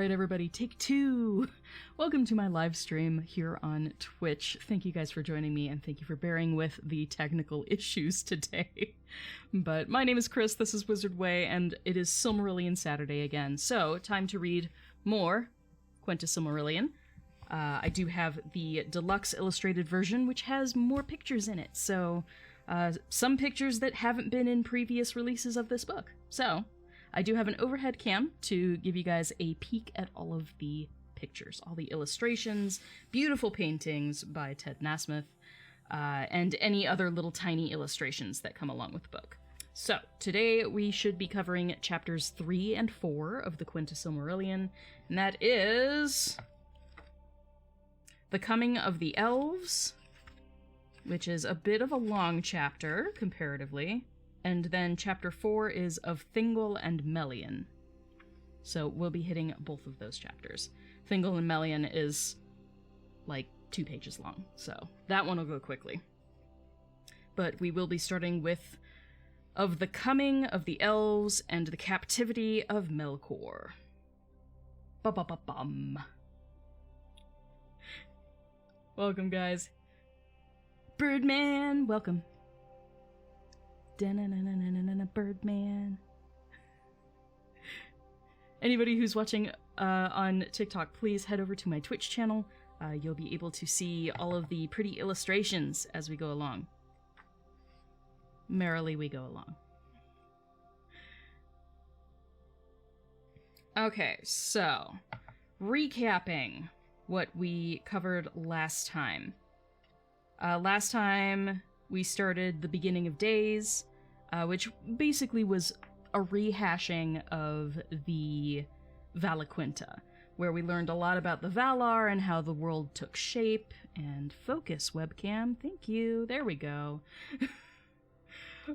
Alright everybody, take two! Welcome to my live stream here on Twitch. Thank you guys for joining me, and thank you for bearing with the technical issues today. But my name is Kris, this is Wizard Way, and it is Silmarillion Saturday again. So, time to read more Silmarillion. I do have the deluxe illustrated version, which has more pictures in it, so some pictures that haven't been in previous releases of this book. So, I do have an overhead cam to give you guys a peek at all of the pictures, all the illustrations, beautiful paintings by Ted Nasmith, and any other little tiny illustrations that come along with the book. So, today we should be covering chapters 3 and 4 of the Silmarillion, and that is The Coming of the Elves, which is a bit of a long chapter, comparatively. And then chapter 4 is of Thingol and Melian. So we'll be hitting both of those chapters. Thingol and Melian is like 2 pages long, so that one will go quickly. But we will be starting with Of the Coming of the Elves and the Captivity of Melkor. Ba-ba-ba-bum. Welcome, guys. Birdman, welcome. Birdman. Anybody who's watching on TikTok, please head over to my Twitch channel. You'll be able to see all of the pretty illustrations as we go along. Merrily we go along. Okay, so recapping what we covered last time. Last time we started the beginning of days, which basically was a rehashing of the Valaquinta, where we learned a lot about the Valar and how the world took shape. And focus, webcam, thank you, there we go.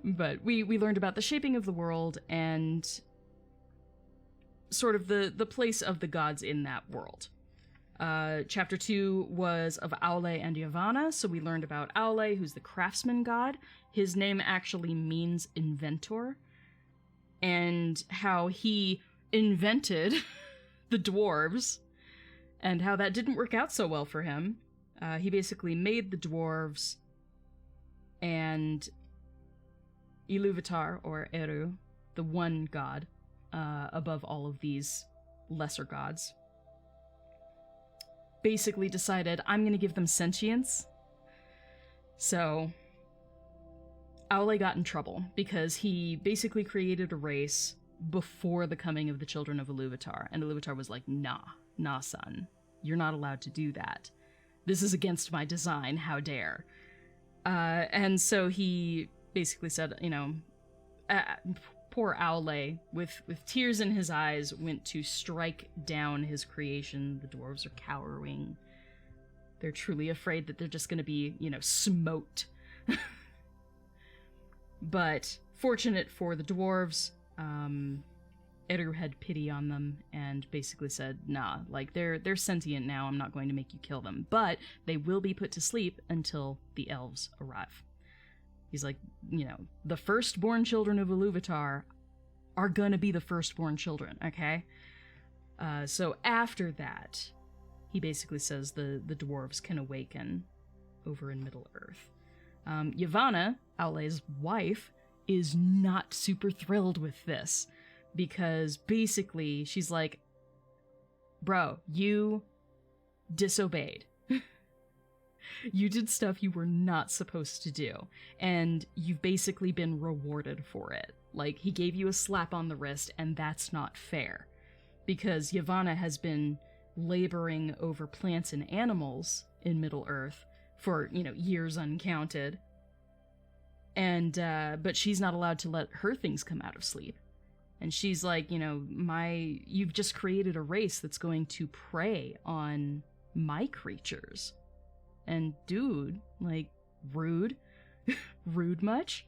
But we learned about the shaping of the world and sort of the place of the gods in that world. Chapter 2 was of Aule and Yavanna, so we learned about Aule, who's the craftsman god. His name actually means inventor, and how he invented the dwarves, and how that didn't work out so well for him. He basically made the dwarves, and Iluvatar, or Eru, the one god, above all of these lesser gods, basically decided, I'm going to give them sentience. So, Aule got in trouble because he basically created a race before the coming of the children of Iluvatar, and Iluvatar was like, nah, son, you're not allowed to do that. This is against my design, how dare. And so he basically said, you know, poor Aule, with tears in his eyes, went to strike down his creation. The dwarves are cowering. They're truly afraid that they're just going to be, you know, smote. But fortunate for the dwarves, Eru had pity on them and basically said, nah, like, they're sentient now, I'm not going to make you kill them. But they will be put to sleep until the elves arrive. He's like, you know, the firstborn children of Iluvatar are gonna be the firstborn children, okay? So after that, he basically says the dwarves can awaken over in Middle-earth. Yavanna, Aule's wife, is not super thrilled with this, because basically she's like, bro, you disobeyed. You did stuff you were not supposed to do, and you've basically been rewarded for it. Like, he gave you a slap on the wrist, and that's not fair. Because Yavanna has been laboring over plants and animals in Middle-earth for, you know, years uncounted. And, but she's not allowed to let her things come out of sleep. And she's like, you know, you've just created a race that's going to prey on my creatures. And dude, like, rude? Rude much?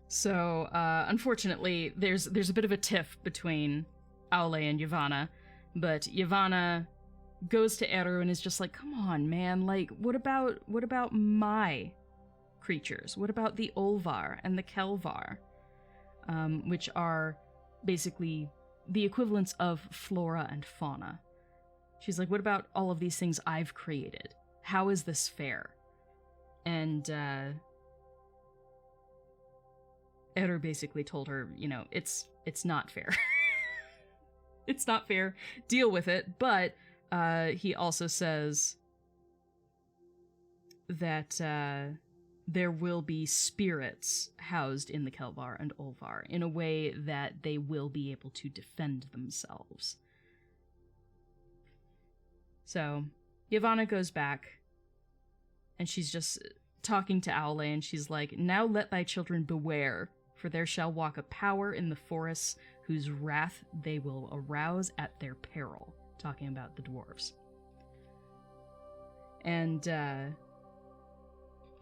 So, unfortunately, there's a bit of a tiff between Aule and Yavanna, but Yavanna goes to Eru and is just like, come on, man, like, what about my creatures? What about the Olvar and the Kelvar? Which are basically the equivalents of flora and fauna. She's like, what about all of these things I've created? How is this fair? And Eru basically told her, it's not fair. It's not fair. Deal with it. But he also says that there will be spirits housed in the Kelvar and Olvar in a way that they will be able to defend themselves. So Yavanna goes back, and she's just talking to Aule, and she's like, now let thy children beware, for there shall walk a power in the forests whose wrath they will arouse at their peril. Talking about the dwarves. And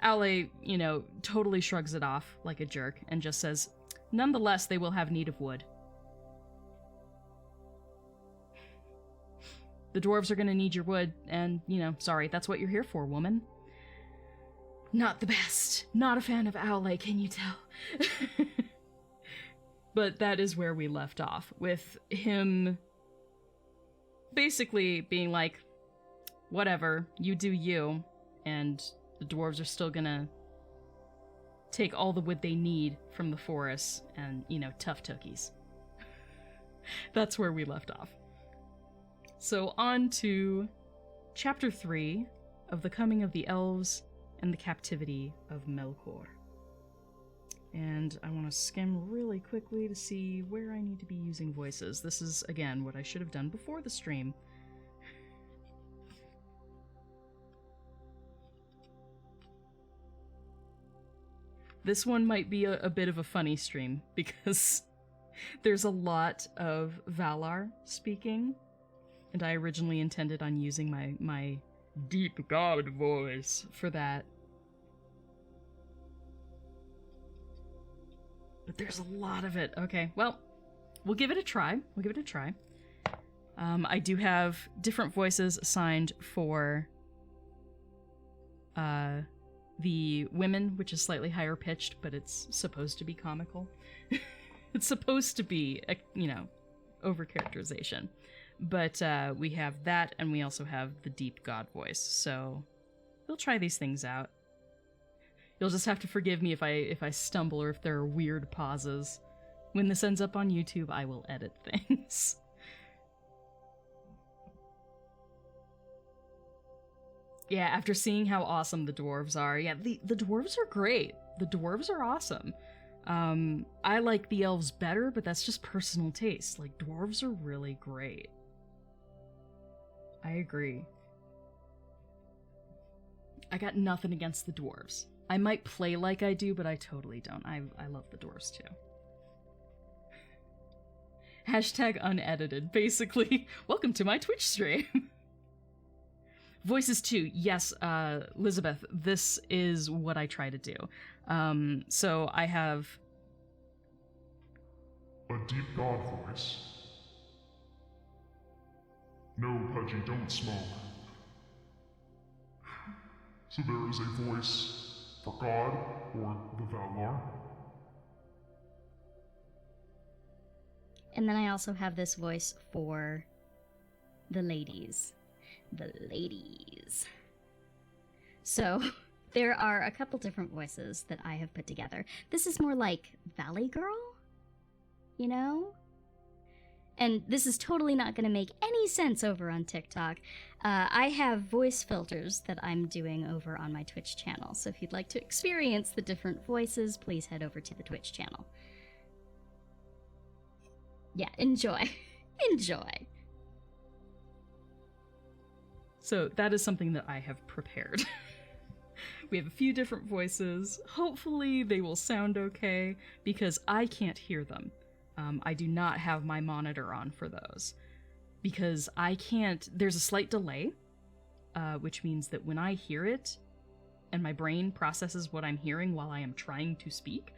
Aule, totally shrugs it off like a jerk and just says, nonetheless, they will have need of wood. The dwarves are going to need your wood, and, sorry, that's what you're here for, woman. Not the best. Not a fan of Aule, can you tell? But that is where we left off, with him basically being like, whatever, you do you, and the dwarves are still gonna take all the wood they need from the forests and, tough tookies. That's where we left off. So on to Chapter 3 of The Coming of the Elves and the Captivity of Melkor. And I want to skim really quickly to see where I need to be using voices. This is, again, what I should have done before the stream. This one might be a bit of a funny stream, because there's a lot of Valar speaking, and I originally intended on using my deep god voice for that. But there's a lot of it. Okay, well, we'll give it a try. I do have different voices assigned for the women, which is slightly higher pitched, but it's supposed to be comical. It's supposed to be, over-characterization. But we have that, and we also have the deep god voice, so we'll try these things out. You'll just have to forgive me if I stumble or if there are weird pauses. When this ends up on YouTube, I will edit things. Yeah, after seeing how awesome the dwarves are, the dwarves are great. The dwarves are awesome. I like the elves better, but that's just personal taste. Like, dwarves are really great. I agree. I got nothing against the dwarves. I might play like I do, but I totally don't. I love the dwarves too. Hashtag unedited. Basically, welcome to my Twitch stream. Voices too. Yes, Elizabeth, this is what I try to do. So I have a deep god voice. No, Pudgy, don't smoke. So there is a voice for God or the Valar. And then I also have this voice for the ladies. The ladies. So there are a couple different voices that I have put together. This is more like Valley Girl, And this is totally not going to make any sense over on TikTok. I have voice filters that I'm doing over on my Twitch channel. So if you'd like to experience the different voices, please head over to the Twitch channel. Yeah, enjoy. Enjoy. So that is something that I have prepared. We have a few different voices. Hopefully they will sound okay, because I can't hear them. I do not have my monitor on for those, because I can't, there's a slight delay, which means that when I hear it, and my brain processes what I'm hearing while I am trying to speak,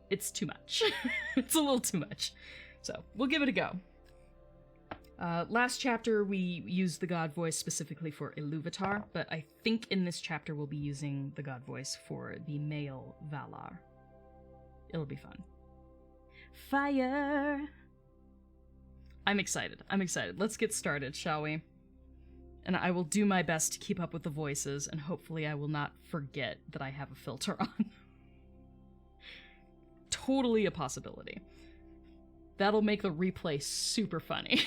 it's too much. It's a little too much. So, we'll give it a go. Last chapter, we used the god voice specifically for Iluvatar, but I think in this chapter we'll be using the god voice for the male Valar. It'll be fun. Fire! I'm excited. I'm excited. Let's get started, shall we? And I will do my best to keep up with the voices, and hopefully I will not forget that I have a filter on. Totally a possibility. That'll make the replay super funny.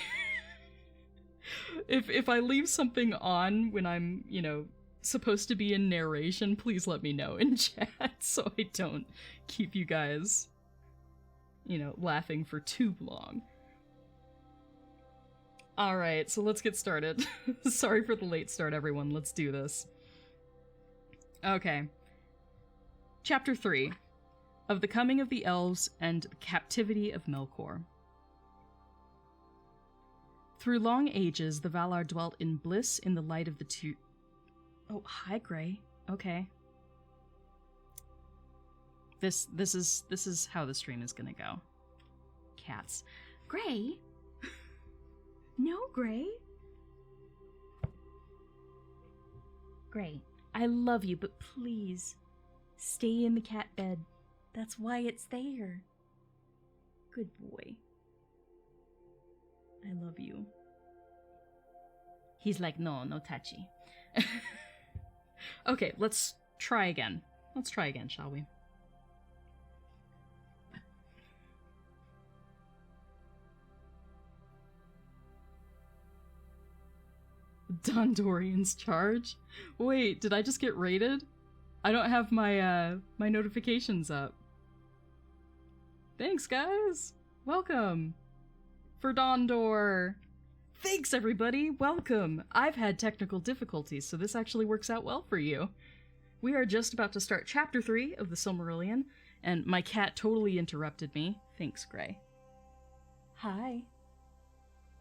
If I leave something on when I'm, you know, supposed to be in narration, please let me know in chat so I don't keep you guys, you know, laughing for too long. Alright, so let's get started. Sorry for the late start, everyone. Let's do this. Okay. Chapter 3. Of the Coming of the Elves and the Captivity of Melkor. Through long ages, the Valar dwelt in bliss in the light of the two... Oh, hi, Gray. Okay. This is how the stream is gonna go. Cats. Gray? No, Gray. Gray, I love you, but please, stay in the cat bed. That's why it's there. Good boy. I love you. He's like, no touchy. Okay, let's try again. Let's try again, shall we? Dondorian's charge? Wait, did I just get raided? I don't have my my notifications up. Thanks, guys! Welcome! For Dondor! Thanks, everybody! Welcome! I've had technical difficulties, so this actually works out well for you. We are just about to start Chapter 3 of the Silmarillion, and my cat totally interrupted me. Thanks, Gray. Hi.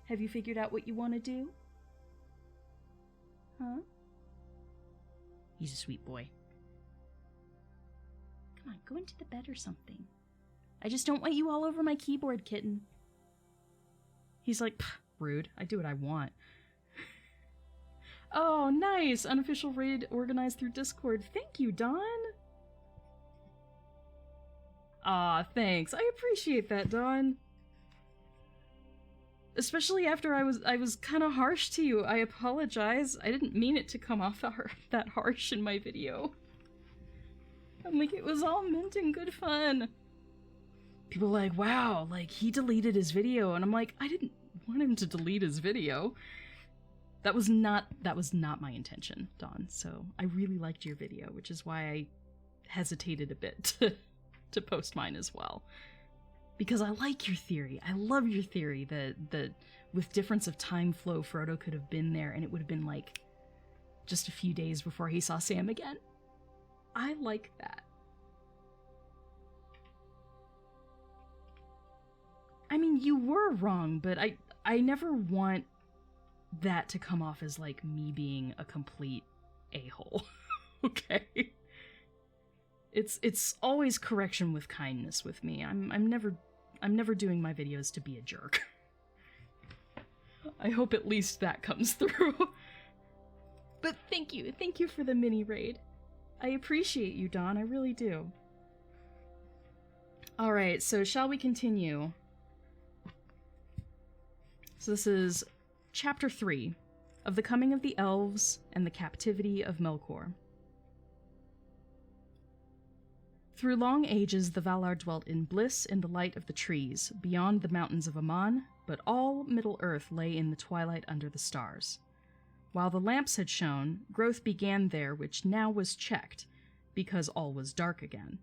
Have you figured out what you want to do? Huh? He's a sweet boy. Come on, go into the bed or something. I just don't want you all over my keyboard, kitten. He's like, rude. I do what I want. Oh, nice! Unofficial raid organized through Discord. Thank you, Dawn! Aw, thanks. I appreciate that, Dawn. Especially after I was kind of harsh to you. I apologize. I didn't mean it to come off that harsh in my video. I'm like, it was all meant in good fun. People are like, wow, like, he deleted his video. And I'm like, I didn't want him to delete his video. That was not my intention, Dawn. So I really liked your video, which is why I hesitated a bit to post mine as well. Because I like your theory. I love your theory that with difference of time flow, Frodo could have been there and it would have been like just a few days before he saw Sam again. I like that. I mean, you were wrong, but I never want that to come off as like me being a complete a-hole. Okay? It's always correction with kindness with me. I'm never doing my videos to be a jerk. I hope at least that comes through. But thank you for the mini raid. I appreciate you, Dawn, I really do. Alright, so shall we continue? So this is Chapter 3 of the Coming of the Elves and the Captivity of Melkor. Through long ages the Valar dwelt in bliss in the light of the trees, beyond the mountains of Aman, but all Middle-earth lay in the twilight under the stars. While the lamps had shone, growth began there which now was checked, because all was dark again.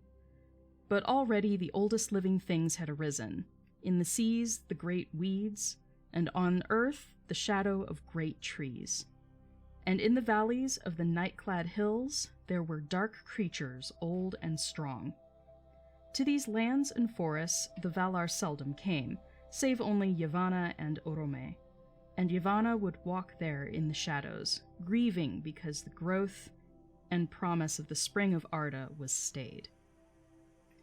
But already the oldest living things had arisen, in the seas the great weeds, and on earth the shadow of great trees. And in the valleys of the night-clad hills there were dark creatures, old and strong. To these lands and forests the Valar seldom came, save only Yavanna and Orome, and Yavanna would walk there in the shadows, grieving because the growth and promise of the spring of Arda was stayed.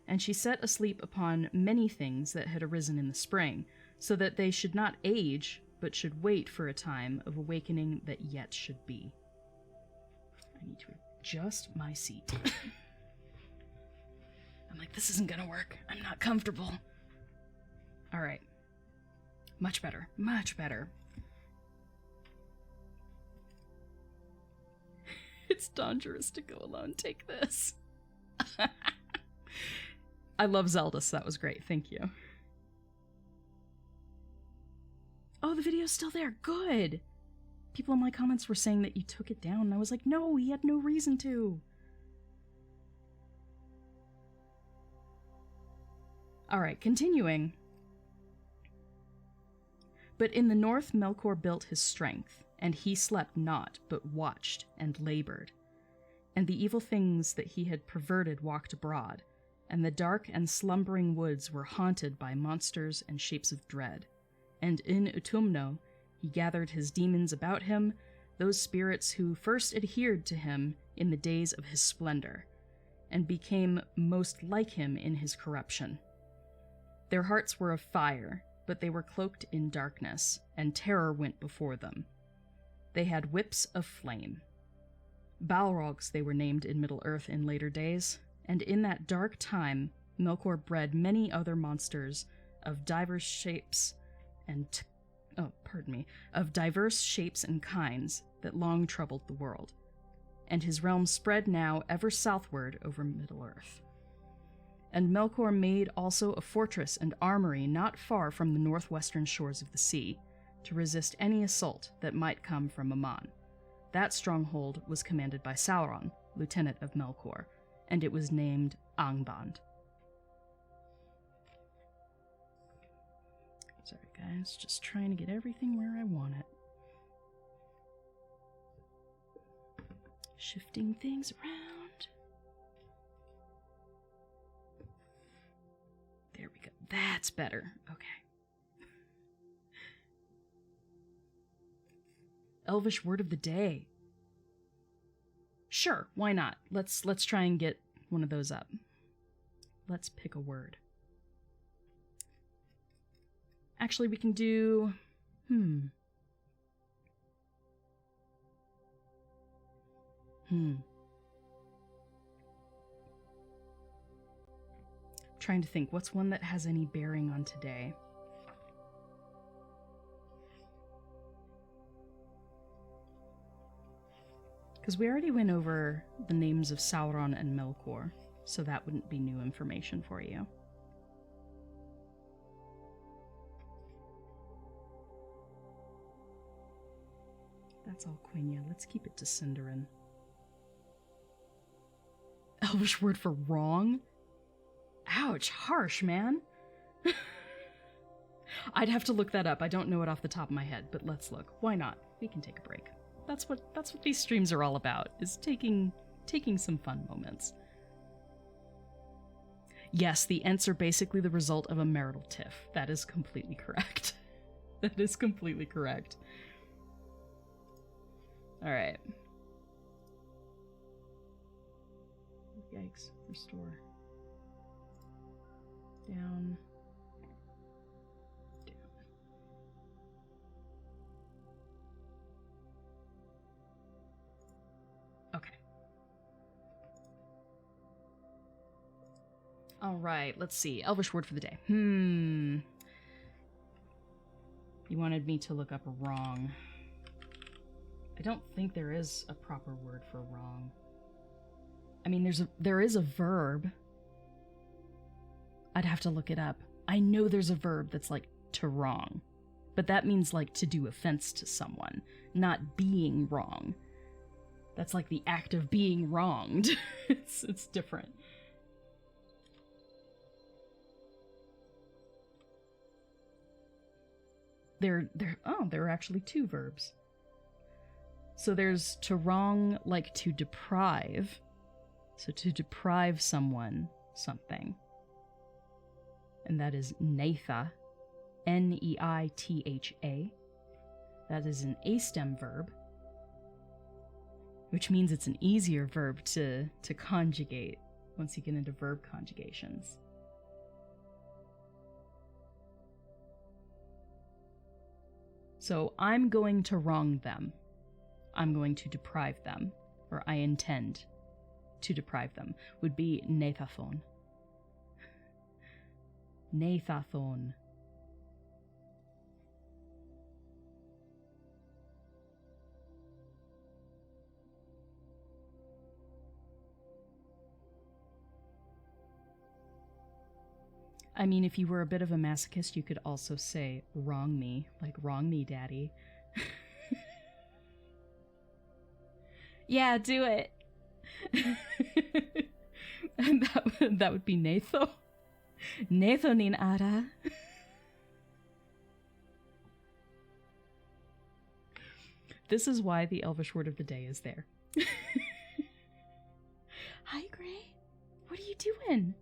And she set asleep upon many things that had arisen in the spring, so that they should not age, but should wait for a time of awakening that yet should be. I need to adjust my seat. I'm like, this isn't gonna work. I'm not comfortable. Alright. Much better. Much better. It's dangerous to go alone. Take this. I love Zelda, so that was great. Thank you. Oh, the video's still there. Good. People in my comments were saying that you took it down, and I was like, no, he had no reason to. Alright, continuing. But in the north Melkor built his strength, and he slept not, but watched and labored. And the evil things that he had perverted walked abroad, and the dark and slumbering woods were haunted by monsters and shapes of dread. And in Utumno he gathered his demons about him, those spirits who first adhered to him in the days of his splendor, and became most like him in his corruption. Their hearts were of fire, but they were cloaked in darkness, and terror went before them. They had whips of flame. Balrogs they were named in Middle-earth in later days, and in that dark time Melkor bred many other monsters of diverse shapes and kinds that long troubled the world. And his realm spread now ever southward over Middle-earth. And Melkor made also a fortress and armory not far from the northwestern shores of the sea, to resist any assault that might come from Aman. That stronghold was commanded by Sauron, lieutenant of Melkor, and it was named Angband. Sorry guys, just trying to get everything where I want it. Shifting things around. There we go. That's better. Okay. Elvish Word of the Day. Sure, why not? Let's try and get one of those up. Let's pick a word. Actually, we can do... Trying to think, what's one that has any bearing on today? Because we already went over the names of Sauron and Melkor, so that wouldn't be new information for you. That's all Quenya. Let's keep it to Sindarin. Elvish word for wrong? Ouch, harsh, man. I'd have to look that up. I don't know it off the top of my head, but let's look. Why not? We can take a break. That's what these streams are all about, is taking some fun moments. Yes, the Ents are basically the result of a marital tiff. That is completely correct. That is completely correct. Alright. Yikes. Restore. Down. Down. Okay. Alright, let's see. Elvish word for the day. You wanted me to look up wrong. I don't think there is a proper word for wrong. I mean, there is a verb. I'd have to look it up. I know there's a verb that's like to wrong, but that means like to do offense to someone, not being wrong. That's like the act of being wronged. It's different. There are actually two verbs. So there's to wrong, like to deprive. So to deprive someone something. And that is neitha. Neitha. That is an A-stem verb, which means it's an easier verb to conjugate once you get into verb conjugations. So I'm going to wrong them. I'm going to deprive them, or I intend to deprive them, would be neithathon. Neithathon. I mean, if you were a bit of a masochist, you could also say, wrong me. Like, wrong me, daddy. Yeah, do it. And that would be Natho. Natho nin ara. This is why the Elvish word of the day is there. Hi, Gray. What are you doing?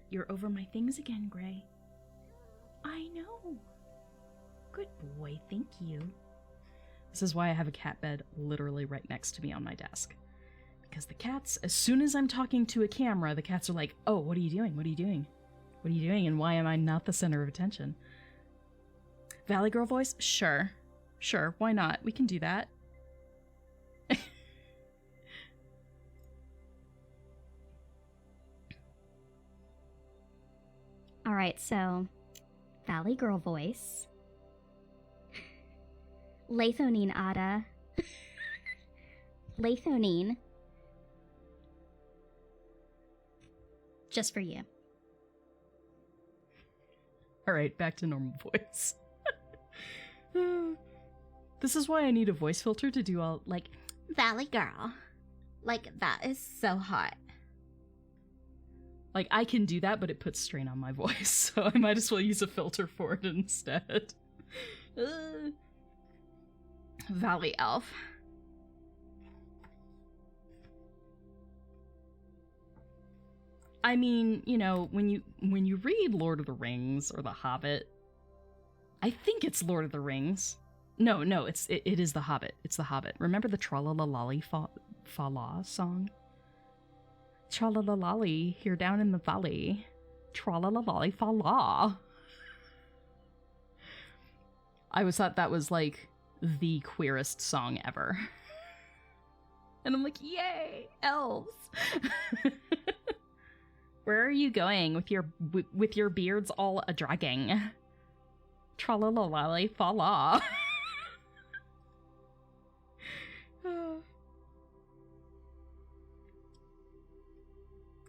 You're over my things again, Gray. I know. Good boy, thank you. This is why I have a cat bed literally right next to me on my desk. Because the cats, as soon as I'm talking to a camera, the cats are like, oh, what are you doing? What are you doing? What are you doing? And why am I not the center of attention? Valley Girl voice? Sure. Sure, why not? We can do that. Alright, so Valley Girl voice. Lathonine Ada. Lathonine. Just for you. Alright, back to normal voice. This is why I need a voice filter to do all, like, Valley Girl. Like, that is so hot. Like, I can do that, but it puts strain on my voice, so I might as well use a filter for it instead. Valley Elf. I mean, you know, when you read Lord of the Rings or The Hobbit, I think it's Lord of the Rings. No, it is The Hobbit. It's The Hobbit. Remember the Tra-la-la-lolly fa-la song? Tra-la-la-lolly, here down in the valley. Tra-la-la-lolly fa-la. I always thought that was, like, the queerest song ever. And I'm like, yay, elves! Where are you going with your beards all a-dragging? Tra-la-la-lolly fa-la.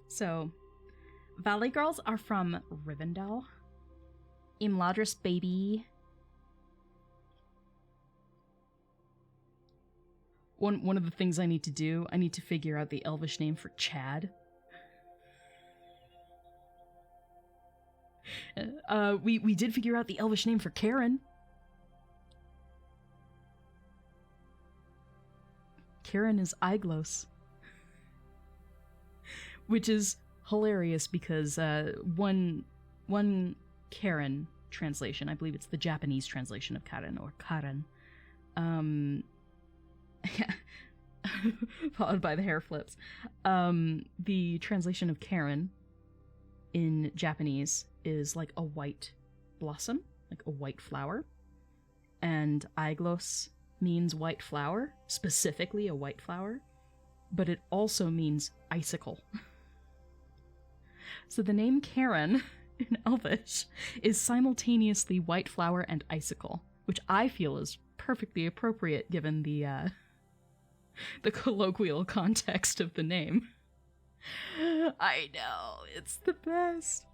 So, Valley Girls are from Rivendell. Imladris baby. One of the things I need to do, I need to figure out the Elvish name for Chad. We did figure out the Elvish name for Karen. Karen is Aiglos. Which is hilarious because one Karen translation, I believe it's the Japanese translation of Karen or Karen, followed by the hair flips. The translation of Karen in Japanese is like a white blossom, like a white flower, and Aiglos means white flower, specifically a white flower, but it also means icicle. So the name Karen in Elvish is simultaneously white flower and icicle, which I feel is perfectly appropriate given the colloquial context of the name. I know, it's the best.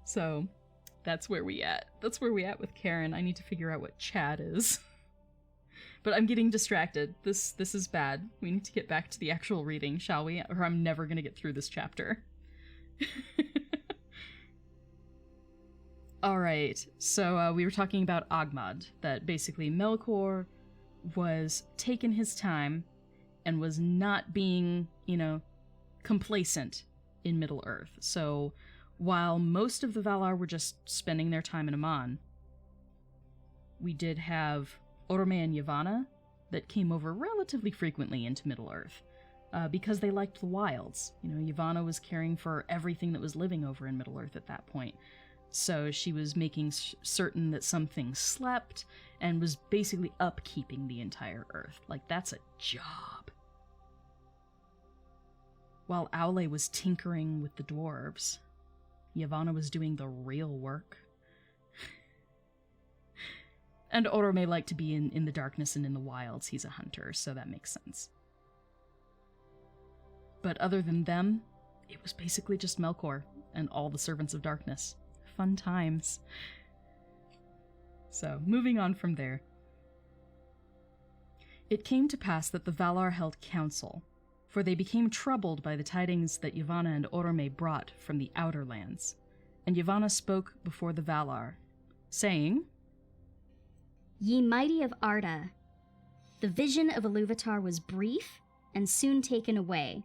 So, that's where we at. That's where we at with Karen. I need to figure out what Chad is. But I'm getting distracted. This is bad. We need to get back to the actual reading, shall we? Or I'm never gonna get through this chapter. Alright, so we were talking about Ogmod, that basically Melkor was taking his time and was not being, you know, complacent in Middle-earth. So while most of the Valar were just spending their time in Aman, we did have Orome and Yavanna that came over relatively frequently into Middle-earth, because they liked the wilds. You know, Yavanna was caring for everything that was living over in Middle-earth at that point. So she was making certain that some things slept, and was basically upkeeping the entire Earth. Like, that's a job. While Aule was tinkering with the dwarves, Yavanna was doing the real work. And Orome liked to be in the darkness and in the wilds. He's a hunter, so that makes sense. But other than them, it was basically just Melkor and all the Servants of Darkness. Fun times. So, moving on from there. It came to pass that the Valar held council, for they became troubled by the tidings that Yavanna and Orome brought from the outer lands. And Yavanna spoke before the Valar, saying, Ye mighty of Arda, the vision of Iluvatar was brief and soon taken away,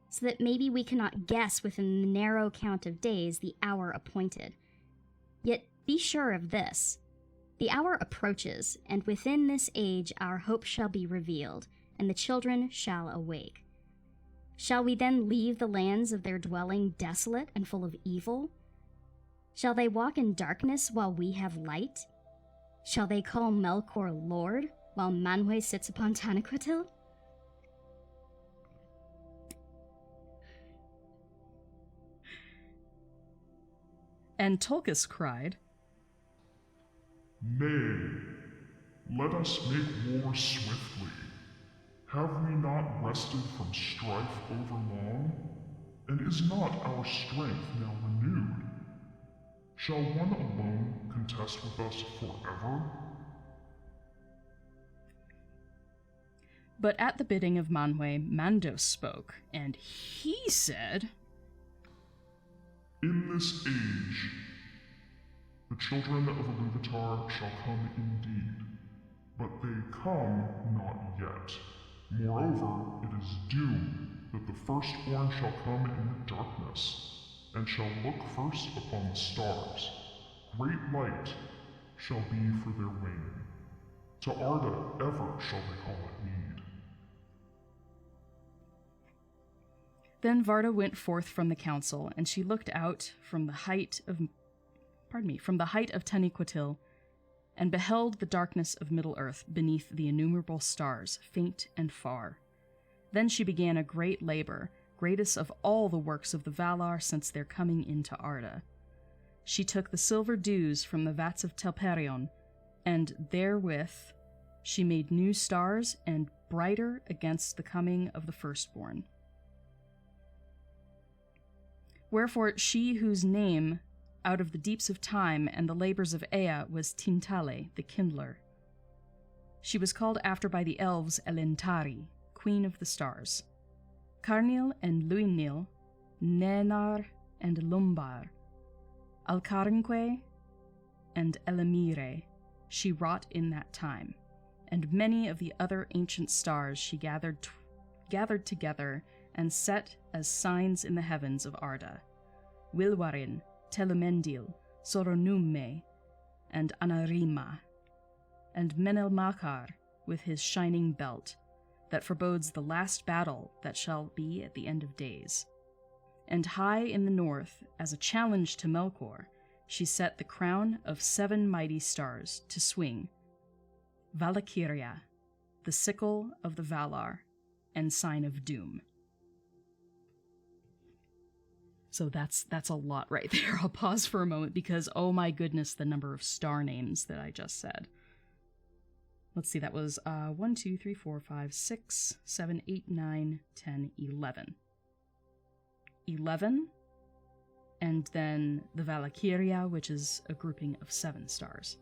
so that maybe we cannot guess within the narrow count of days the hour appointed. Yet be sure of this. The hour approaches, and within this age our hope shall be revealed, and the children shall awake. Shall we then leave the lands of their dwelling desolate and full of evil? Shall they walk in darkness while we have light? Shall they call Melkor Lord, while Manwë sits upon Tanaquil? And Tulkas cried, Nay, let us make war swiftly. Have we not rested from strife over long? And is not our strength now renewed? Shall one alone contest with us forever? But at the bidding of Manwë, Mandos spoke, and he said, In this age, the children of Iluvatar shall come indeed, but they come not yet. Moreover, it is due that the firstborn shall come in the darkness, and shall look first upon the stars. Great light shall be for their waning. To Arda ever shall they call it need. Then Varda went forth from the council, and she looked out from the height of Taniquil, and beheld the darkness of Middle-earth beneath the innumerable stars, faint and far. Then she began a great labor, greatest of all the works of the Valar since their coming into Arda. She took the silver dews from the vats of Telperion, and therewith she made new stars and brighter against the coming of the firstborn. Wherefore she whose name out of the deeps of time and the labors of Ea was Tintale, the kindler. She was called after by the elves Elentari, queen of the stars. Carnil and Luinil, Nenar and Lumbar, Alcarinque and Elamire she wrought in that time, and many of the other ancient stars she gathered together and set as signs in the heavens of Arda. Wilwarin, Telumendil, Soronumme, and Anarima, and Menel Makar with his shining belt, that forebodes the last battle that shall be at the end of days. And high in the north, as a challenge to Melkor, she set the crown of 7 mighty stars to swing, Valkyria, the sickle of the Valar, and sign of doom. So that's a lot right there. I'll pause for a moment because, oh my goodness, the number of star names that I just said. Let's see, that was 1, 2, 3, 4, 5, 6, 7, 8, 9, 10, 11. 11, and then the Valkyria, which is a grouping of 7 stars.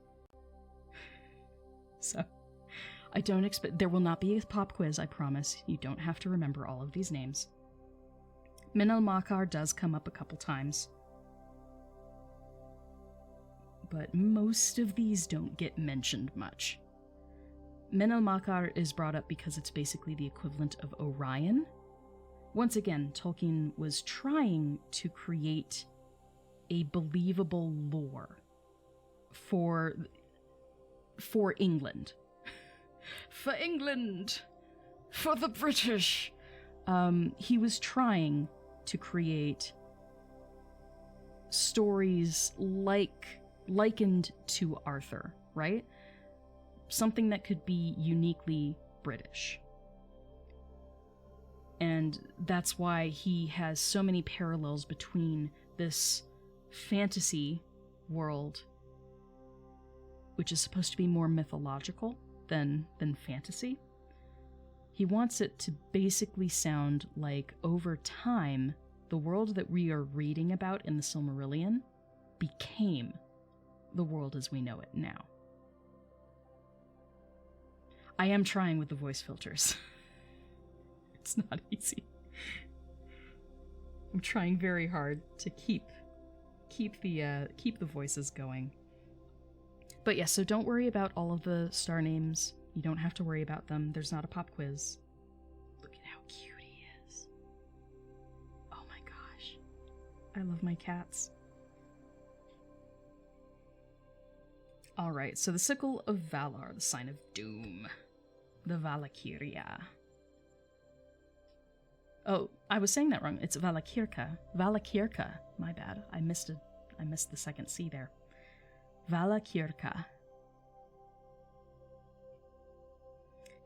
So, I don't expect... There will not be a pop quiz, I promise. You don't have to remember all of these names. Menel Makar does come up a couple times, but most of these don't get mentioned much. Menel Makar is brought up because it's basically the equivalent of Orion. Once again, Tolkien was trying to create a believable lore for England. For England! For the British! He was trying to create stories likened to Arthur, right? Something that could be uniquely British. And that's why he has so many parallels between this fantasy world, which is supposed to be more mythological than fantasy. He wants it to basically sound like, over time, the world that we are reading about in the Silmarillion became the world as we know it now. I am trying with the voice filters. It's not easy. I'm trying very hard to keep the voices going. But yeah, so don't worry about all of the star names. You don't have to worry about them. There's not a pop quiz. Look at how cute he is. Oh my gosh. I love my cats. Alright, so the Sickle of Valar, the Sign of Doom. The Valkyria. Oh, I was saying that wrong. It's Valakirka. Valakirka. My bad. I missed the second C there. Valakirka.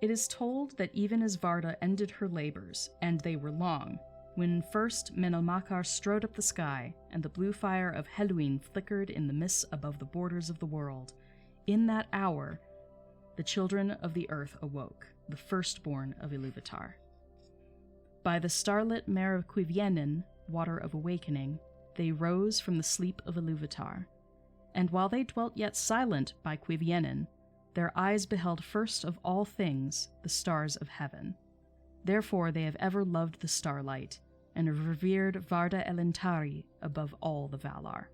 It is told that even as Varda ended her labors, and they were long, when first Menel Makar strode up the sky, and the blue fire of Helluin flickered in the mists above the borders of the world, in that hour, the children of the earth awoke, the Firstborn of Iluvatar. By the starlit mare of Cuivienen, water of awakening, they rose from the sleep of Iluvatar, and while they dwelt yet silent by Cuivienen, their eyes beheld first of all things the stars of heaven. Therefore they have ever loved the starlight, and have revered Varda Elentari above all the Valar.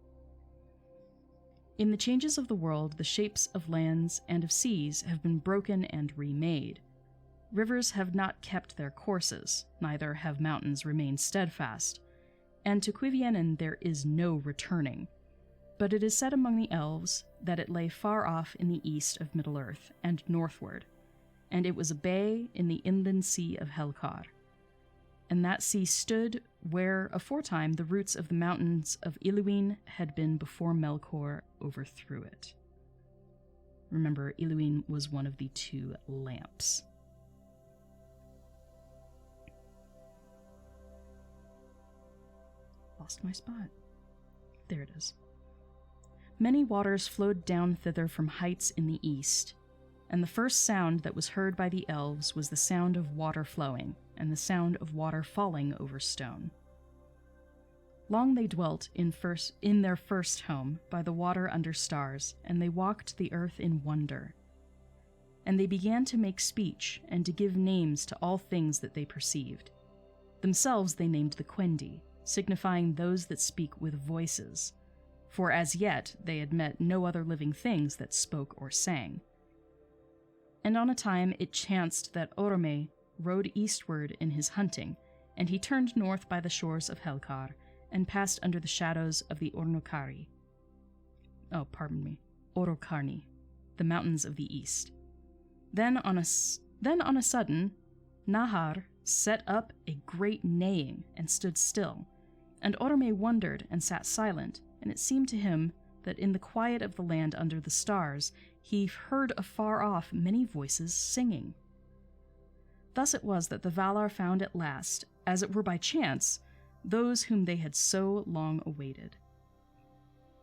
In the changes of the world, the shapes of lands and of seas have been broken and remade. Rivers have not kept their courses, neither have mountains remained steadfast, and to Cuivienen there is no returning. But it is said among the elves that it lay far off in the east of Middle-earth and northward, and it was a bay in the inland sea of Helkar. And that sea stood where aforetime the roots of the mountains of Iluin had been before Melkor overthrew it. Remember, Iluin was one of the two lamps. Lost my spot. There it is. Many waters flowed down thither from heights in the east, and the first sound that was heard by the elves was the sound of water flowing, and the sound of water falling over stone. Long they dwelt in their first home, by the water under stars, and they walked the earth in wonder. And they began to make speech, and to give names to all things that they perceived. Themselves they named the Quendi, signifying those that speak with voices, for as yet they had met no other living things that spoke or sang. And on a time it chanced that Orome rode eastward in his hunting, and he turned north by the shores of Helkar, and passed under the shadows of the Ornokarni, the mountains of the east. Then on a sudden, Nahar set up a great neighing and stood still, and Orome wondered and sat silent, and it seemed to him that in the quiet of the land under the stars he heard afar off many voices singing. Thus it was that the Valar found at last, as it were by chance, those whom they had so long awaited.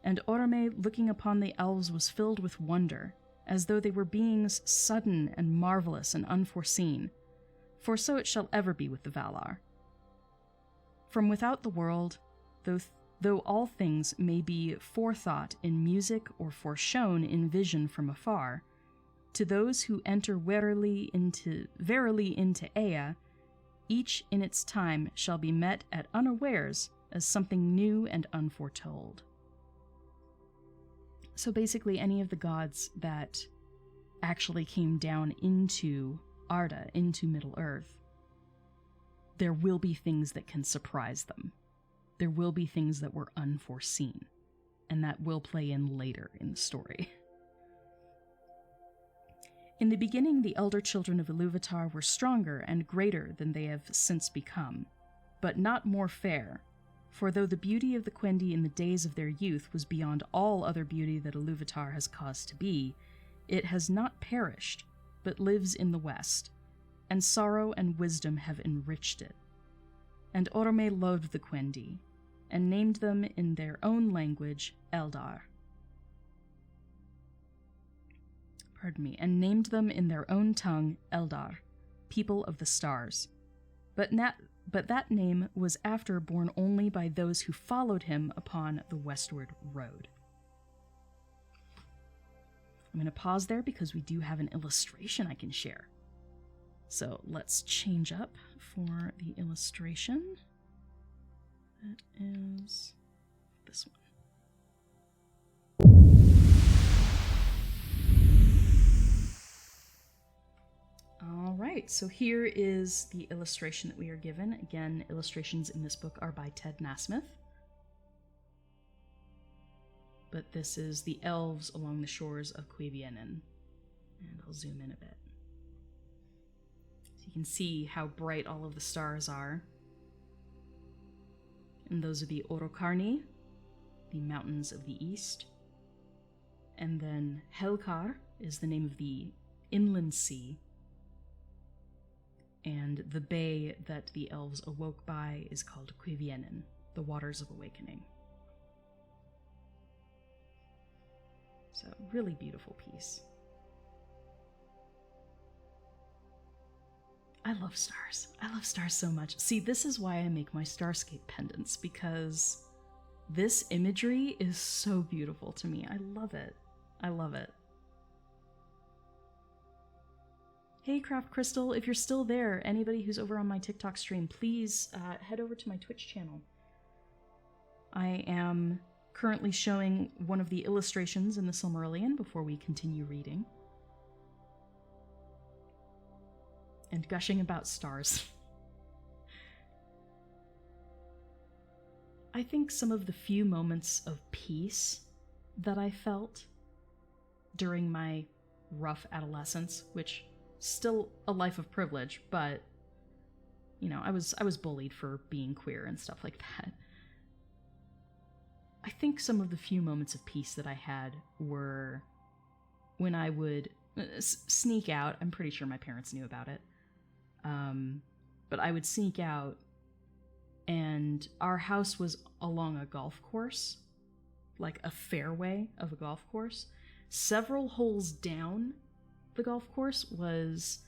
And Orome, looking upon the elves, was filled with wonder, as though they were beings sudden and marvelous and unforeseen, for so it shall ever be with the Valar. From without the world, though all things may be forethought in music or foreshown in vision from afar, to those who enter verily into Ea, each in its time shall be met at unawares as something new and unforetold. So basically any of the gods that actually came down into Arda, into Middle-earth, there will be things that can surprise them. There will be things that were unforeseen, and that will play in later in the story. In the beginning, the elder children of Iluvatar were stronger and greater than they have since become, but not more fair, for though the beauty of the Quendi in the days of their youth was beyond all other beauty that Iluvatar has caused to be, it has not perished, but lives in the west, and sorrow and wisdom have enriched it. And Orome loved the Quendi, and named them in their own language Eldar. And named them in their own tongue Eldar, people of the stars. But but that name was after borne only by those who followed him upon the westward road. I'm going to pause there because we do have an illustration I can share. So let's change up for the illustration. That is this one. All right, so here is the illustration that we are given. Again, illustrations in this book are by Ted Nasmith. But this is the elves along the shores of Cuiviénen. And I'll zoom in a bit. So you can see how bright all of the stars are. And those are the Orocarni, the mountains of the east. And then Helkar is the name of the inland sea. And the bay that the elves awoke by is called Cuiviénen, the Waters of Awakening. So, really beautiful piece. I love stars. I love stars so much. See, this is why I make my Starscape pendants, because this imagery is so beautiful to me. I love it. I love it. Hey, Craft Crystal, if you're still there, anybody who's over on my TikTok stream, please head over to my Twitch channel. I am currently showing one of the illustrations in the Silmarillion before we continue reading. And gushing about stars. I think some of the few moments of peace that I felt during my rough adolescence, which still a life of privilege, but you know, I was bullied for being queer and stuff like that. I think some of the few moments of peace that I had were when I would sneak out. I'm pretty sure my parents knew about it. But I would sneak out, and our house was along a golf course, like a fairway of a golf course. Several holes down the golf course was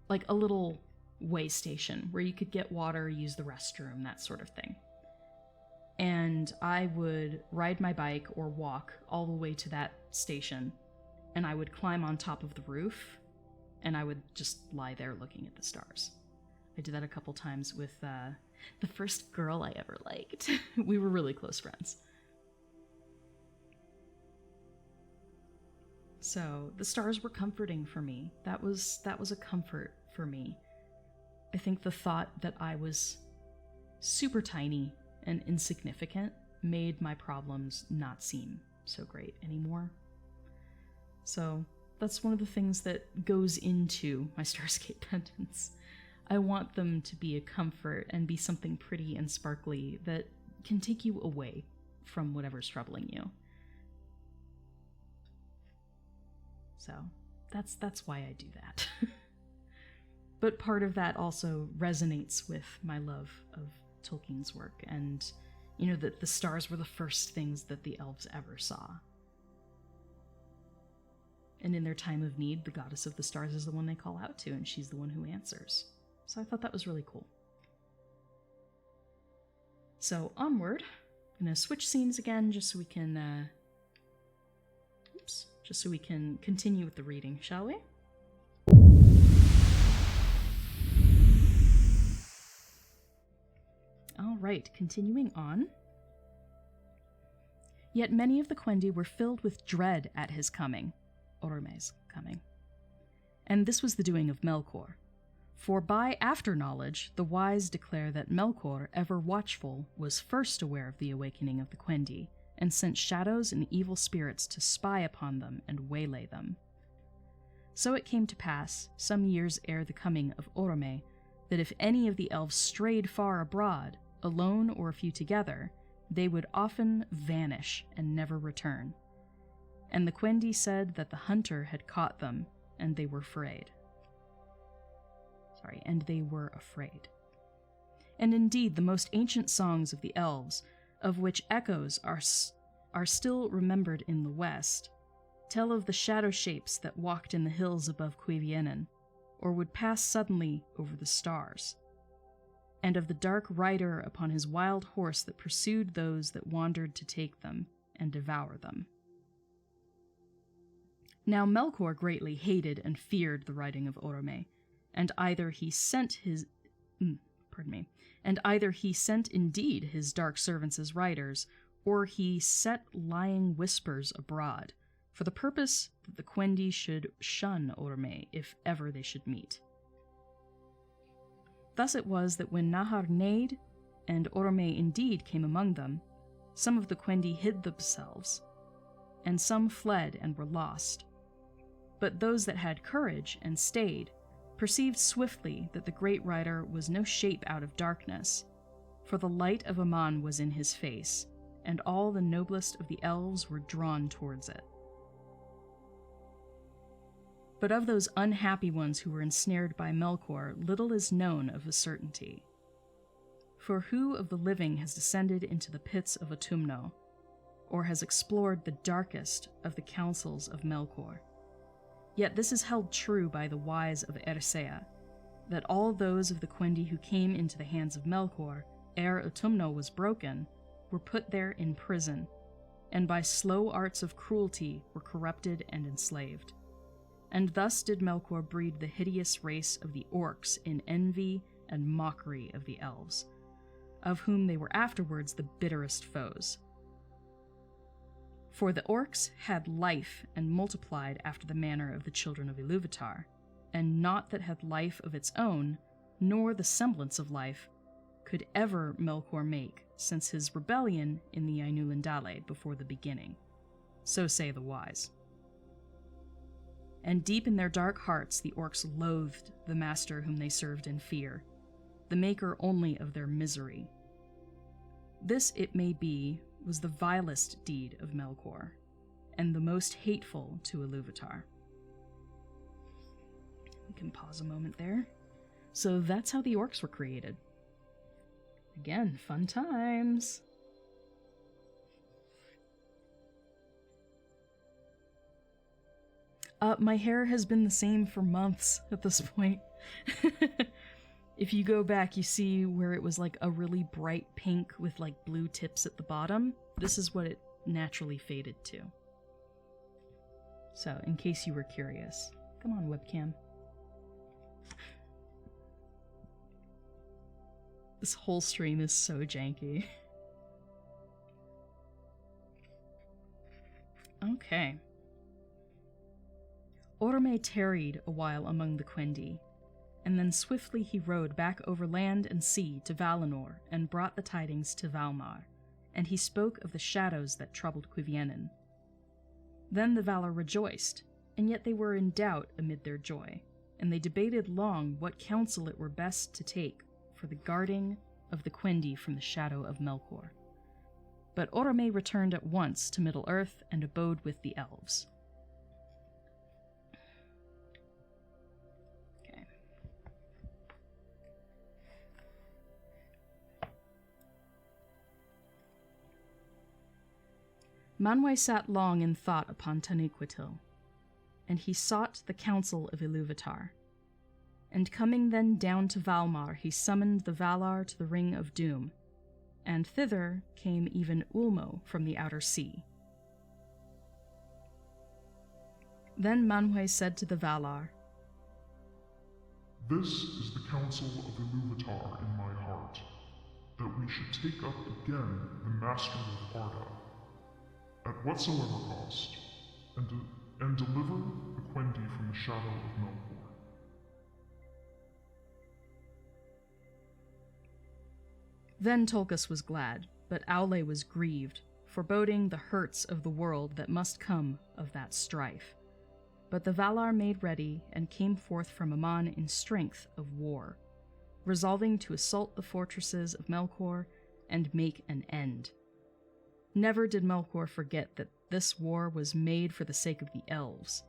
like a little way station where you could get water, use the restroom, that sort of thing. And I would ride my bike or walk all the way to that station, and I would climb on top of the roof, and I would just lie there looking at the stars. I did that a couple times with the first girl I ever liked. We were really close friends. So the stars were comforting for me. That was a comfort for me. I think the thought that I was super tiny and insignificant made my problems not seem so great anymore. So that's one of the things that goes into my Starscape pendants. I want them to be a comfort and be something pretty and sparkly that can take you away from whatever's troubling you. So that's why I do that. But part of that also resonates with my love of Tolkien's work, and you know that the stars were the first things that the elves ever saw. And in their time of need, the goddess of the stars is the one they call out to, and she's the one who answers. So I thought that was really cool. So onward, I'm gonna switch scenes again just so we can continue with the reading, shall we? All right, continuing on. Yet many of the Quendi were filled with dread at his coming, Orome's coming. And this was the doing of Melkor. For by after-knowledge, the wise declare that Melkor, ever watchful, was first aware of the awakening of the Quendi, and sent shadows and evil spirits to spy upon them and waylay them. So it came to pass, some years ere the coming of Orome, that if any of the elves strayed far abroad, alone or a few together, they would often vanish and never return. And the Quendi said that the hunter had caught them, and they were afraid. And indeed, the most ancient songs of the elves, of which echoes are still remembered in the west, tell of the shadow shapes that walked in the hills above Cuiviénen, or would pass suddenly over the stars. and of the dark rider upon his wild horse that pursued those that wandered to take them and devour them. Now Melkor greatly hated and feared the riding of Orome, and either he sent indeed his dark servants as riders, or he set lying whispers abroad, for the purpose that the Quendi should shun Orome if ever they should meet. Thus it was that when Nahar neighed, and Orome indeed came among them, some of the Quendi hid themselves, and some fled and were lost. But those that had courage and stayed perceived swiftly that the great rider was no shape out of darkness, for the light of Aman was in his face, and all the noblest of the elves were drawn towards it. But of those unhappy ones who were ensnared by Melkor, little is known of a certainty. For who of the living has descended into the pits of Autumno, or has explored the darkest of the councils of Melkor? Yet this is held true by the wise of Ersea, that all those of the Quendi who came into the hands of Melkor, ere Autumno was broken, were put there in prison, and by slow arts of cruelty were corrupted and enslaved. And thus did Melkor breed the hideous race of the orcs in envy and mockery of the elves, of whom they were afterwards the bitterest foes. For the orcs had life and multiplied after the manner of the children of Iluvatar, and naught that had life of its own, nor the semblance of life, could ever Melkor make since his rebellion in the Ainulindale before the beginning. So say the wise. And deep in their dark hearts the orcs loathed the master whom they served in fear, the maker only of their misery. This, it may be, was the vilest deed of Melkor, and the most hateful to Iluvatar. We can pause a moment there. So that's how the orcs were created. Again, fun times. My hair has been the same for months at this point. If you go back, you see where it was like a really bright pink with like blue tips at the bottom. This is what it naturally faded to. So, in case you were curious. Come on, webcam. This whole stream is so janky. Okay. Orome tarried a while among the Quendi, and then swiftly he rode back over land and sea to Valinor and brought the tidings to Valmar, and he spoke of the shadows that troubled Cuiviénen. Then the Valar rejoiced, and yet they were in doubt amid their joy, and they debated long what counsel it were best to take for the guarding of the Quendi from the shadow of Melkor. But Orome returned at once to Middle-earth and abode with the elves. Okay. Manwë sat long in thought upon Taniquetil, and he sought the counsel of Iluvatar. And coming then down to Valmar, he summoned the Valar to the Ring of Doom, and thither came even Ulmo from the outer sea. Then Manwë said to the Valar, "This is the counsel of Iluvatar in my heart, that we should take up again the mastery of Arda, at whatsoever cost, and deliver the Quendi from the shadow of Melkor." Then Tolkis was glad, but Aule was grieved, foreboding the hurts of the world that must come of that strife. But the Valar made ready, and came forth from Aman in strength of war, resolving to assault the fortresses of Melkor and make an end. Never did Melkor forget that this war was made for the sake of the elves,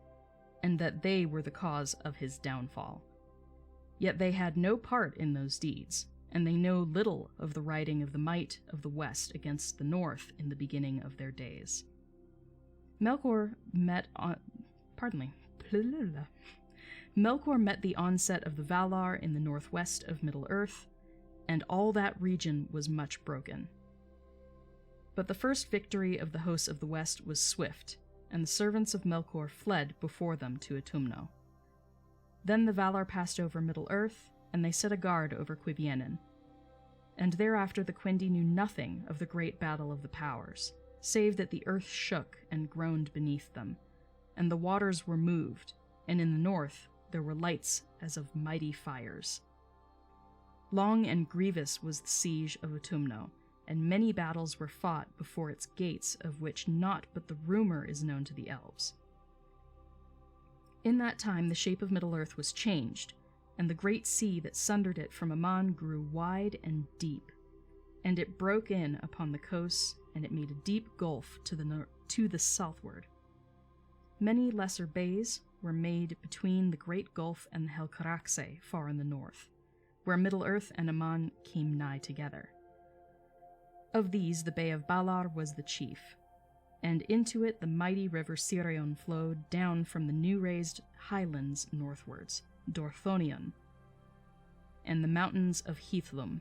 and that they were the cause of his downfall. Yet they had no part in those deeds, and they know little of the riding of the might of the West against the North in the beginning of their days. Melkor met the onset of the Valar in the northwest of Middle-earth, and all that region was much broken. But the first victory of the hosts of the west was swift, and the servants of Melkor fled before them to Autumno. Then the Valar passed over Middle-earth, and they set a guard over Cuiviénen. And thereafter the Quendi knew nothing of the great battle of the powers, save that the earth shook and groaned beneath them, and the waters were moved, and in the north there were lights as of mighty fires. Long and grievous was the siege of Autumno, and many battles were fought before its gates, of which naught but the rumor is known to the elves. In that time the shape of Middle-earth was changed, and the great sea that sundered it from Aman grew wide and deep, and it broke in upon the coasts, and it made a deep gulf to the southward. Many lesser bays were made between the great gulf and the Helcaraxe far in the north, where Middle-earth and Aman came nigh together. Of these the Bay of Balar was the chief, and into it the mighty river Sirion flowed down from the new-raised highlands northwards, Dorthonion, and the mountains of Heathlum.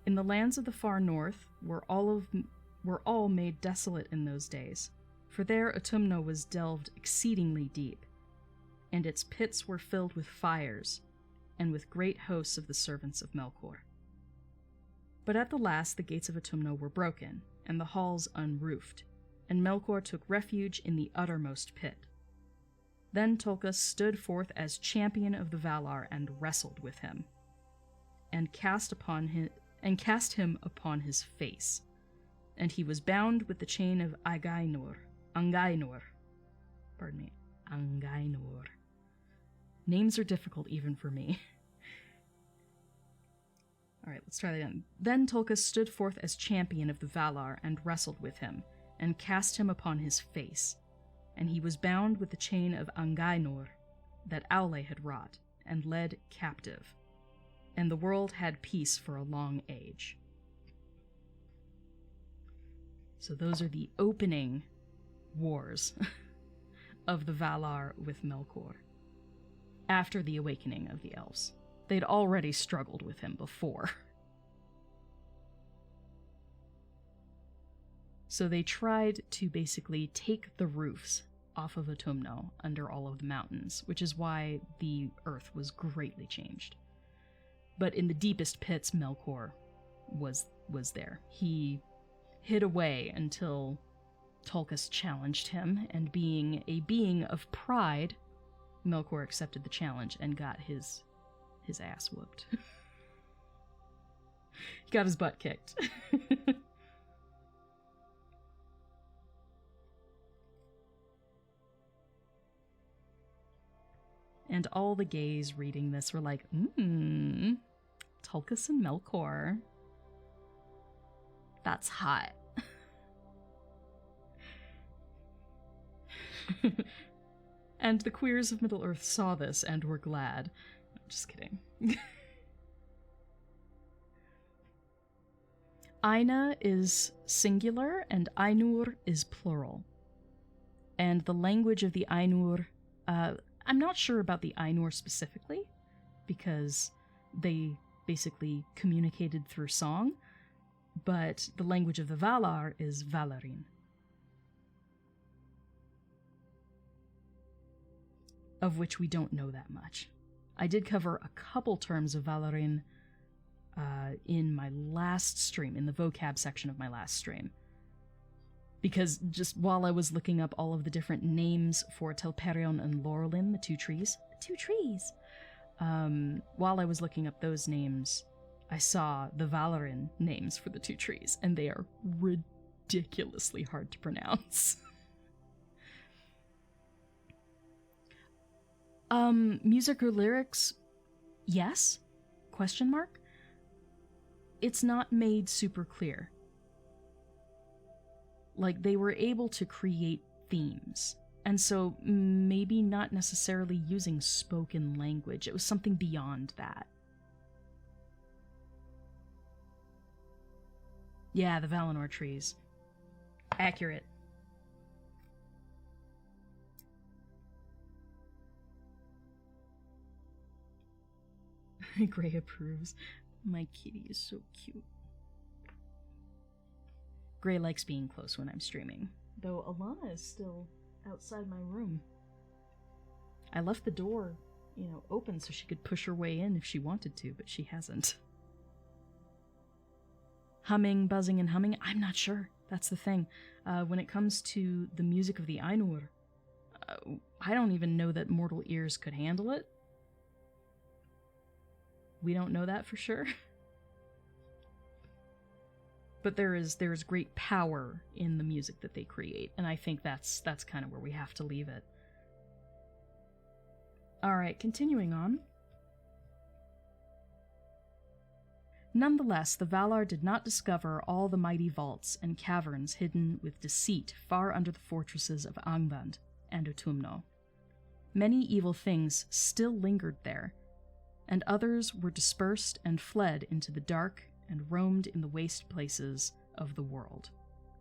In the lands of the far north were all made desolate in those days, for there Autumno was delved exceedingly deep, and its pits were filled with fires, and with great hosts of the servants of Melkor. But at the last the gates of Autumno were broken, and the halls unroofed, and Melkor took refuge in the uttermost pit. Then Tolkas stood forth as champion of the Valar and wrestled with him, and cast him upon his face, and he was bound with the chain of Angainur. Names are difficult even for me. Alright, let's try that again. Then Tolkas stood forth as champion of the Valar and wrestled with him, and cast him upon his face, and he was bound with the chain of Angainur that Aule had wrought, and led captive, and the world had peace for a long age. So those are the opening wars of the Valar with Melkor, after the awakening of the elves. They'd already struggled with him before. So they tried to basically take the roofs off of Autumno under all of the mountains, which is why the earth was greatly changed. But in the deepest pits, Melkor was there. He hid away until Tolkas challenged him, and being a being of pride, Melkor accepted the challenge and got his ass whooped. He got his butt kicked. And all the gays reading this were like, Tolkas and Melkor. That's hot. And the queers of Middle-earth saw this and were glad. No, just kidding. Aina is singular and Ainur is plural. And the language of the Ainur, I'm not sure about the Ainur specifically, because they basically communicated through song, but the language of the Valar is Valerian, of which we don't know that much. I did cover a couple terms of Valerian in my last stream, in the vocab section of my last stream. Because just while I was looking up all of the different names for Telperion and Laurelin, the two trees, while I was looking up those names, I saw the Valerian names for the two trees, and they are ridiculously hard to pronounce. Music or lyrics? Yes? Question mark? It's not made super clear. Like, they were able to create themes, and so maybe not necessarily using spoken language. It was something beyond that. Yeah, the Valinor trees. Accurate. Gray approves. My kitty is so cute. Gray likes being close when I'm streaming, though Alana is still outside my room. I left the door, open so she could push her way in if she wanted to, but she hasn't. Humming, buzzing, and humming, I'm not sure. That's the thing. When it comes to the music of the Ainur, I don't even know that mortal ears could handle it. We don't know that for sure. But there is great power in the music that they create, and I think that's kind of where we have to leave it. Alright, continuing on. Nonetheless, the Valar did not discover all the mighty vaults and caverns hidden with deceit far under the fortresses of Angband and Utumno. Many evil things still lingered there, and others were dispersed and fled into the dark and roamed in the waste places of the world,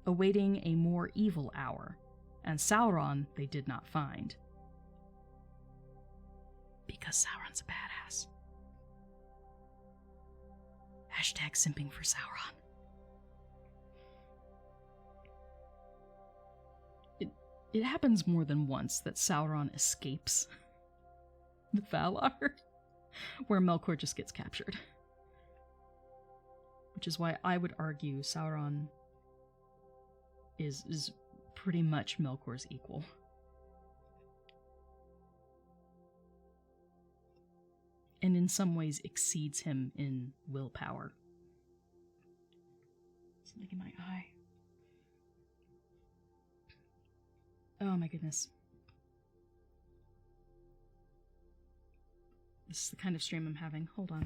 awaiting a more evil hour, and Sauron they did not find. Because Sauron's a badass. Hashtag simping for Sauron. It happens more than once that Sauron escapes the Valar, where Melkor just gets captured. Which is why I would argue Sauron is pretty much Melkor's equal. And in some ways exceeds him in willpower. Something in my eye. Oh my goodness. This is the kind of stream I'm having. Hold on.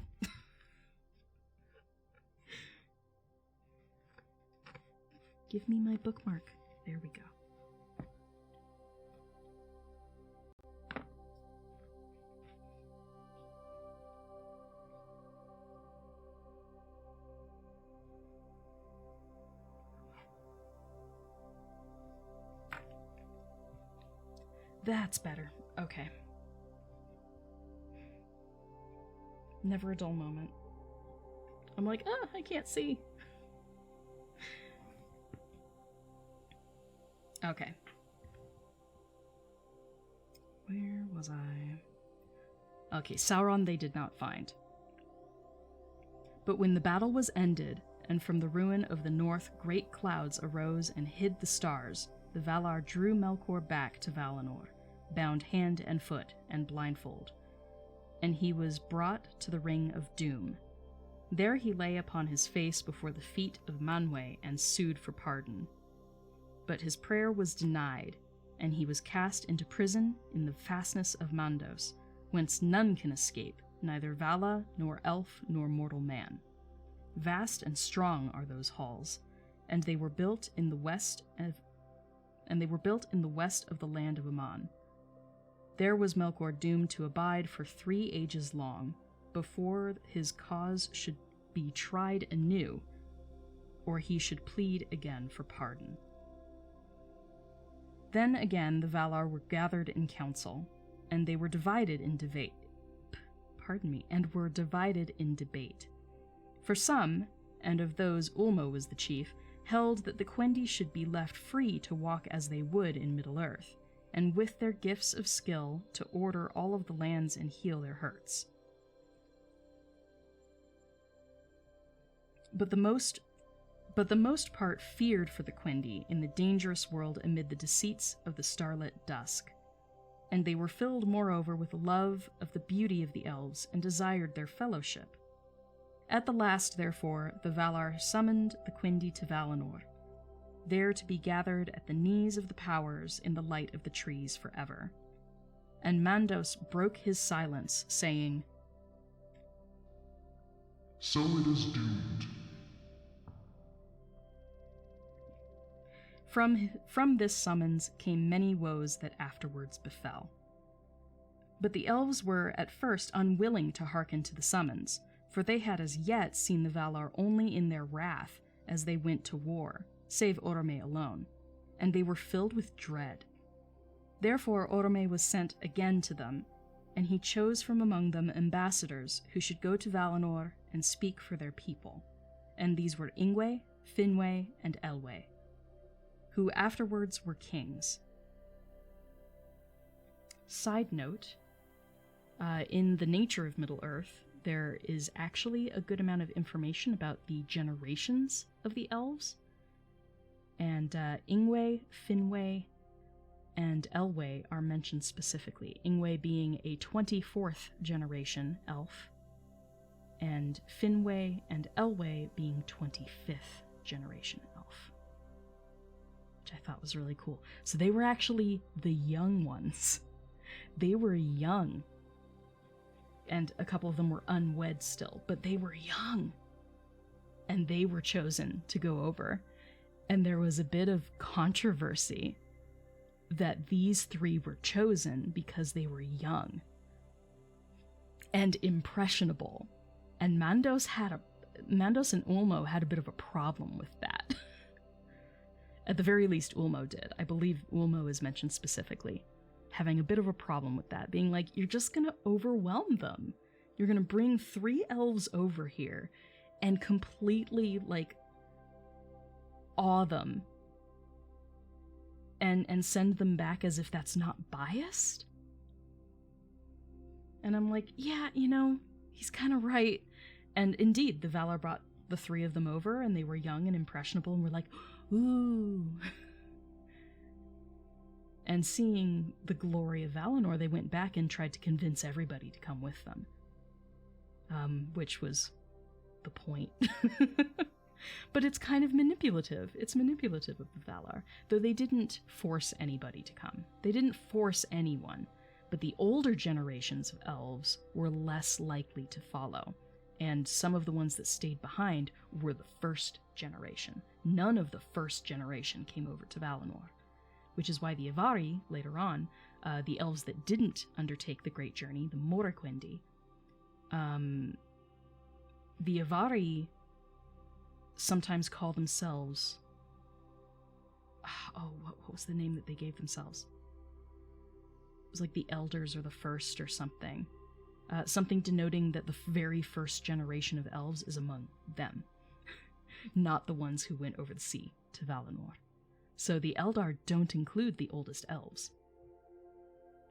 Give me my bookmark. There we go. That's better. Okay. Never a dull moment. I'm like, I can't see. Okay. Where was I? Okay, Sauron they did not find. But when the battle was ended, and from the ruin of the north great clouds arose and hid the stars, the Valar drew Melkor back to Valinor, bound hand and foot and blindfold. And he was brought to the Ring of Doom. There he lay upon his face before the feet of Manwë and sued for pardon. But his prayer was denied, and he was cast into prison in the fastness of Mandos, whence none can escape, neither Vala, nor elf, nor mortal man. Vast and strong are those halls, and they were built in the west of the land of Aman. There was Melkor doomed to abide for 3 ages long, before his cause should be tried anew, or he should plead again for pardon. Then again the Valar were gathered in council, and they were divided in debate. For some, and of those Ulmo was the chief, held that the Quendi should be left free to walk as they would in Middle-earth, and with their gifts of skill to order all of the lands and heal their hurts. But the most part feared for the Quendi in the dangerous world amid the deceits of the starlit dusk, and they were filled moreover with love of the beauty of the elves and desired their fellowship. At the last, therefore, the Valar summoned the Quendi to Valinor, there to be gathered at the knees of the powers in the light of the trees forever. And Mandos broke his silence, saying, "So it is doomed." From this summons came many woes that afterwards befell. But the elves were at first unwilling to hearken to the summons, for they had as yet seen the Valar only in their wrath as they went to war, save Orome alone, and they were filled with dread. Therefore Orome was sent again to them, and he chose from among them ambassadors who should go to Valinor and speak for their people. And these were Ingwe, Finwë, and Elwë, who afterwards were kings. Side note, in the nature of Middle-earth, there is actually a good amount of information about the generations of the elves. And Ingwe, Finwë, and Elwë are mentioned specifically. Ingwe being a 24th generation elf, and Finwë and Elwë being 25th generation elf, which I thought was really cool. So they were actually the young ones. They were young. And a couple of them were unwed still, but they were young. And they were chosen to go over. And there was a bit of controversy that these three were chosen because they were young and impressionable. And Mandos and Ulmo had a bit of a problem with that. At the very least, Ulmo did. I believe Ulmo is mentioned specifically, having a bit of a problem with that, being like, you're just gonna overwhelm them. You're gonna bring 3 elves over here and completely, like, awe them and send them back as if that's not biased? And I'm like, yeah, you know, he's kind of right. And indeed, the Valar brought the 3 of them over, and they were young and impressionable, and were like, ooh. And seeing the glory of Valinor, they went back and tried to convince everybody to come with them. Which was the point. But it's kind of manipulative. It's manipulative of the Valar. Though they didn't force anybody to come. They didn't force anyone. But the older generations of elves were less likely to follow. And some of the ones that stayed behind were the first generation. None of the first generation came over to Valinor. Which is why the Avari, later on, the elves that didn't undertake the Great Journey, the Morroquendi, the Avari sometimes call themselves... what was the name that they gave themselves? It was like the Elders or the First or something. Something denoting that the very first generation of elves is among them. Not the ones who went over the sea to Valinor. So the Eldar don't include the oldest elves.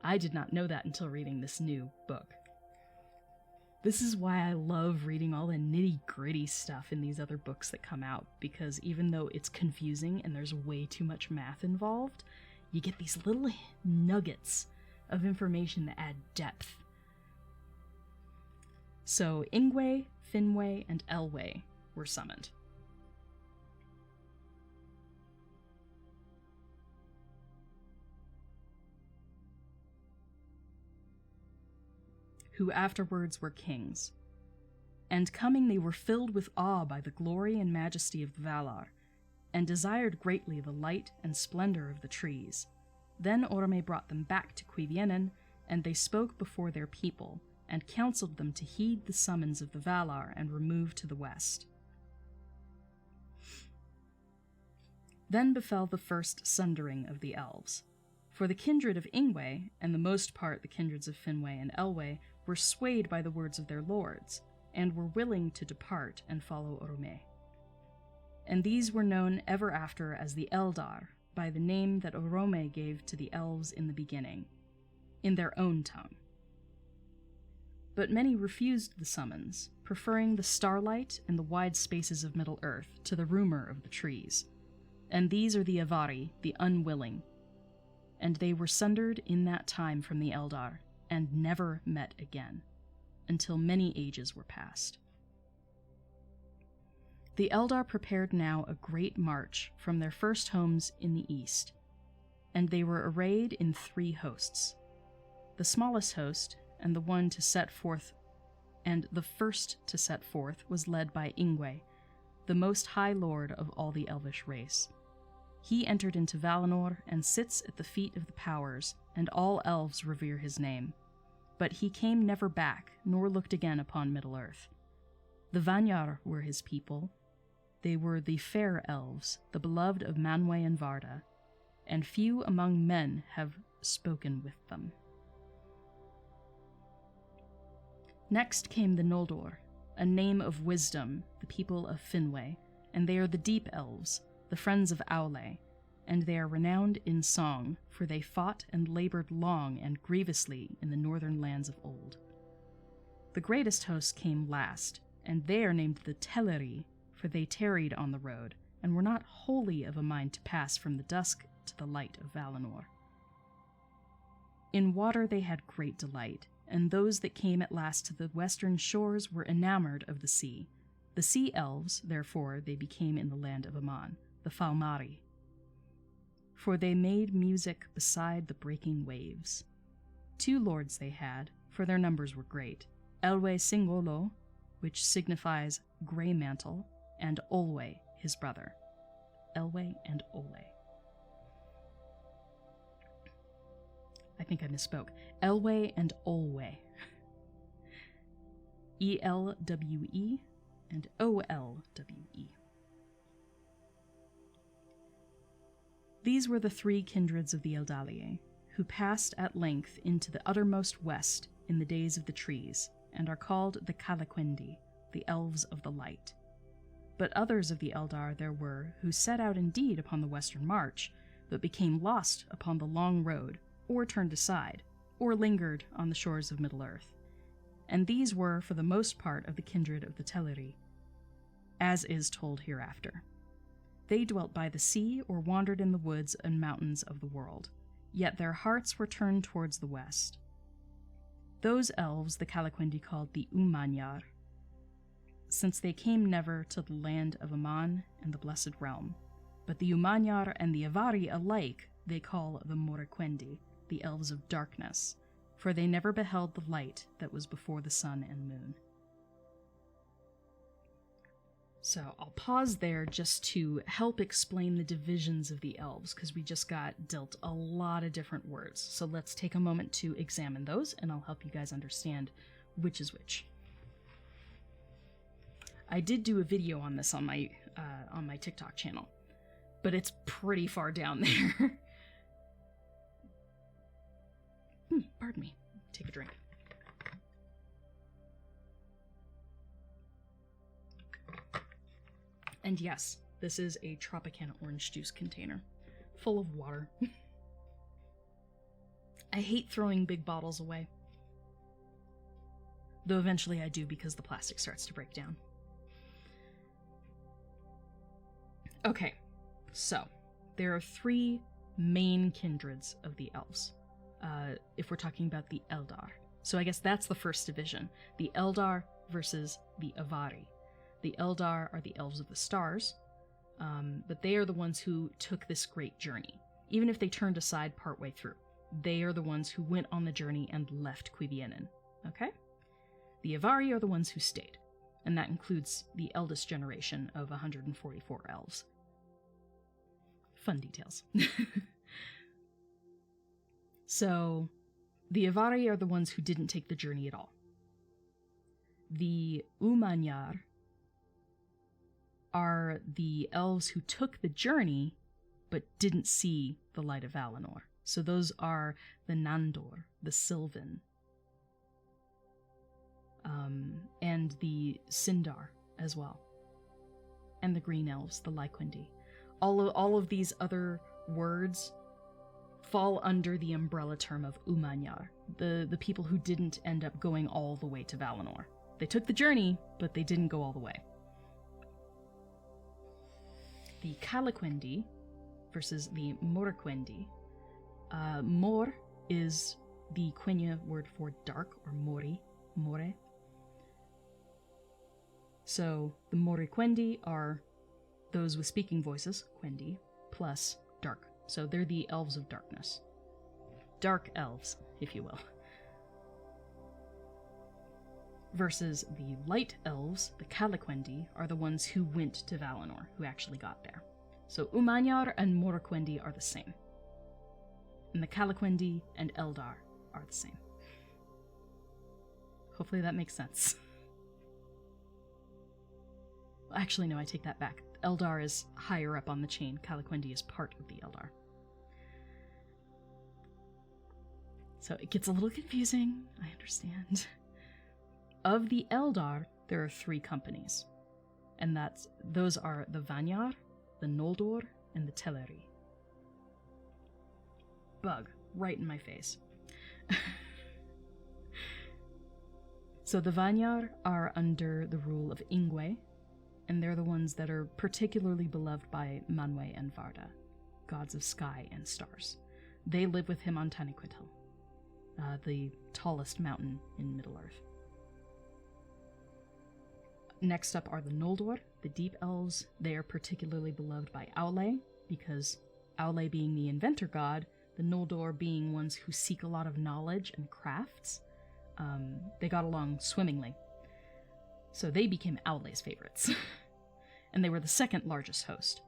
I did not know that until reading this new book. This is why I love reading all the nitty-gritty stuff in these other books that come out, because even though it's confusing and there's way too much math involved, you get these little nuggets of information that add depth. So Ingwe, Finwë, and Elwë were summoned. Who afterwards were kings. And coming they were filled with awe by the glory and majesty of the Valar, and desired greatly the light and splendor of the trees. Then Orome brought them back to Cuivienen, and they spoke before their people, and counseled them to heed the summons of the Valar and remove to the west. Then befell the first sundering of the elves. For the kindred of Ingwe, and the most part the kindreds of Finwë and Elwë, were swayed by the words of their lords, and were willing to depart and follow Orome. And these were known ever after as the Eldar, by the name that Orome gave to the elves in the beginning, in their own tongue. But many refused the summons, preferring the starlight and the wide spaces of Middle-earth to the rumor of the trees. And these are the Avari, the unwilling. And they were sundered in that time from the Eldar, and never met again, until many ages were past. The Eldar prepared now a great march from their first homes in the east, and they were arrayed in 3 hosts. The smallest host, and the first to set forth, was led by Ingwe, the most high lord of all the Elvish race. He entered into Valinor and sits at the feet of the powers, and all elves revere his name. But he came never back, nor looked again upon Middle-earth. The Vanyar were his people. They were the fair elves, the beloved of Manwë and Varda, and few among men have spoken with them. Next came the Noldor, a name of wisdom, the people of Finwë, and they are the Deep Elves, the friends of Aule, and they are renowned in song, for they fought and labored long and grievously in the northern lands of old. The greatest host came last, and they are named the Teleri, for they tarried on the road, and were not wholly of a mind to pass from the dusk to the light of Valinor. In water they had great delight, and those that came at last to the western shores were enamored of the sea. The sea elves, therefore, they became in the land of Aman, the Falmari. For they made music beside the breaking waves. 2 lords they had, for their numbers were great, Elwe Singolo, which signifies grey mantle, and Olwe, his brother. Elwe and Olwe. I think I misspoke. Elwe and Olwe. E-L-W-E and O-L-W-E. These were the 3 kindreds of the Dalier, who passed at length into the uttermost west in the days of the trees, and are called the Calaquendi, the Elves of the Light. But others of the Eldar there were, who set out indeed upon the western march, but became lost upon the long road, or turned aside, or lingered on the shores of Middle-earth. And these were, for the most part, of the kindred of the Teleri, as is told hereafter. They dwelt by the sea, or wandered in the woods and mountains of the world, yet their hearts were turned towards the west. Those elves the Calaquendi called the Umanyar, since they came never to the land of Aman and the Blessed Realm, but the Umanyar and the Avari alike they call the Morequendi, the Elves of Darkness, for they never beheld the light that was before the sun and moon. So I'll pause there just to help explain the divisions of the elves, because we just got dealt a lot of different words. So let's take a moment to examine those, and I'll help you guys understand which is which. I did do a video on this on my TikTok channel, but it's pretty far down there. Pardon me. Take a drink. And yes, this is a Tropicana orange juice container, full of water. I hate throwing big bottles away. Though eventually I do because the plastic starts to break down. Okay, so there are 3 main kindreds of the elves, if we're talking about the Eldar. So I guess that's the first division, the Eldar versus the Avari. The Eldar are the elves of the stars, but they are the ones who took this great journey. Even if they turned aside partway through, they are the ones who went on the journey and left Cuiviénen. Okay? The Avari are the ones who stayed, and that includes the eldest generation of 144 elves. Fun details. So, the Avari are the ones who didn't take the journey at all. The Umanyar are the elves who took the journey, but didn't see the light of Valinor. So those are the Nandor, the Sylvan, and the Sindar as well, and the Green Elves, the Lyquendi. All of these other words fall under the umbrella term of Umanyar, the people who didn't end up going all the way to Valinor. They took the journey, but they didn't go all the way. The Calaquendi versus the Morequendi. Mor is the Quenya word for dark, or mori, more. So the Morequendi are those with speaking voices, Quendi, plus dark. So they're the elves of darkness. Dark elves, if you will. Versus the light elves, the Calaquendi, are the ones who went to Valinor, who actually got there. So Umanyar and Morequendi are the same. And the Calaquendi and Eldar are the same. Hopefully that makes sense. Actually, no, I take that back. Eldar is higher up on the chain. Calaquendi is part of the Eldar. So it gets a little confusing, I understand. of the Eldar, there are 3 companies. And those are the Vanyar, the Noldor, and the Teleri. Bug, right in my face. So the Vanyar are under the rule of Ingwe, and they're the ones that are particularly beloved by Manwe and Varda, gods of sky and stars. They live with him on Taniquetil, the tallest mountain in Middle-earth. Next up are the Noldor, the Deep Elves. They are particularly beloved by Aule, because Aule being the inventor god, the Noldor being ones who seek a lot of knowledge and crafts. They got along swimmingly. So they became Aule's favorites. And they were the 2nd largest host.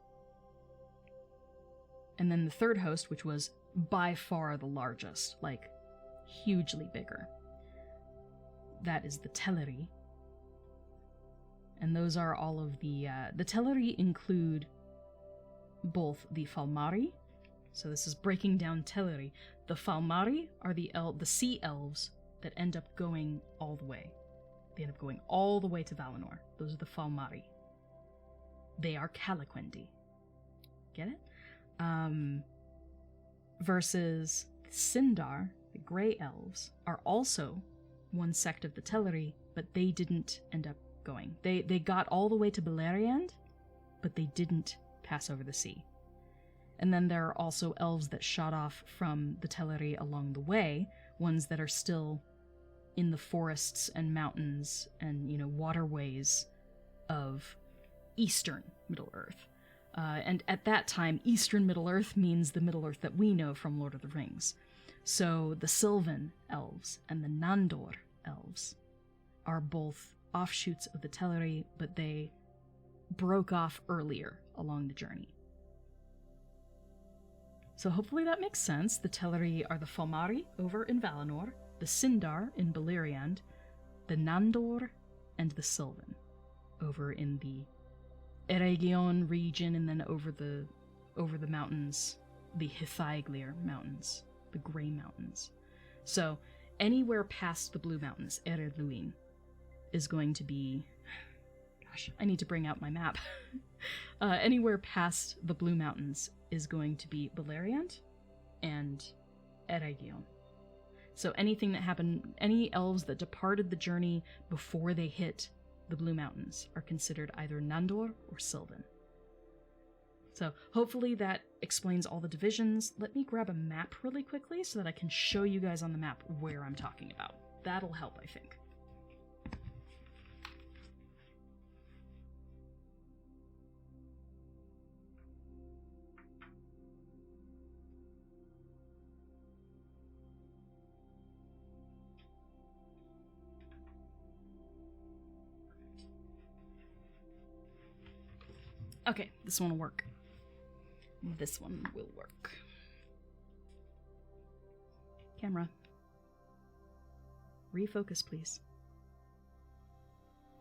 And then the 3rd host, which was by far the largest, like hugely bigger. That is the Teleri. And those are all of the Teleri include both the Falmari. So this is breaking down Teleri. The Falmari are the sea elves that end up going all the way. They end up going all the way to Valinor. Those are the Falmari. They are Calaquendi. Get it? Versus the Sindar, the Grey Elves, are also one sect of the Teleri, but they didn't end up going. They got all the way to Beleriand, but they didn't pass over the sea. And then there are also elves that shot off from the Teleri along the way, ones that are still in the forests and mountains and, waterways of Eastern Middle-earth. And at that time, Eastern Middle-earth means the Middle-earth that we know from Lord of the Rings. So the Sylvan elves and the Nandor elves are both offshoots of the Teleri, but they broke off earlier along the journey. So hopefully that makes sense. The Teleri are the Falmari over in Valinor, the Sindar in Beleriand, the Nandor, and the Sylvan over in the Eregion region, and then over the mountains, the Hithaiglier Mountains, the Grey Mountains. So anywhere past the Blue Mountains, Ered Luin, is going to be... Gosh, I need to bring out my map. Anywhere past the Blue Mountains is going to be Beleriand and Eregion. So anything that happened, any elves that departed the journey before they hit the Blue Mountains are considered either Nandor or Sylvan. So hopefully that explains all the divisions. Let me grab a map really quickly so that I can show you guys on the map where I'm talking about. That'll help, I think. Okay, this one will work. This one will work. Camera. Refocus, please.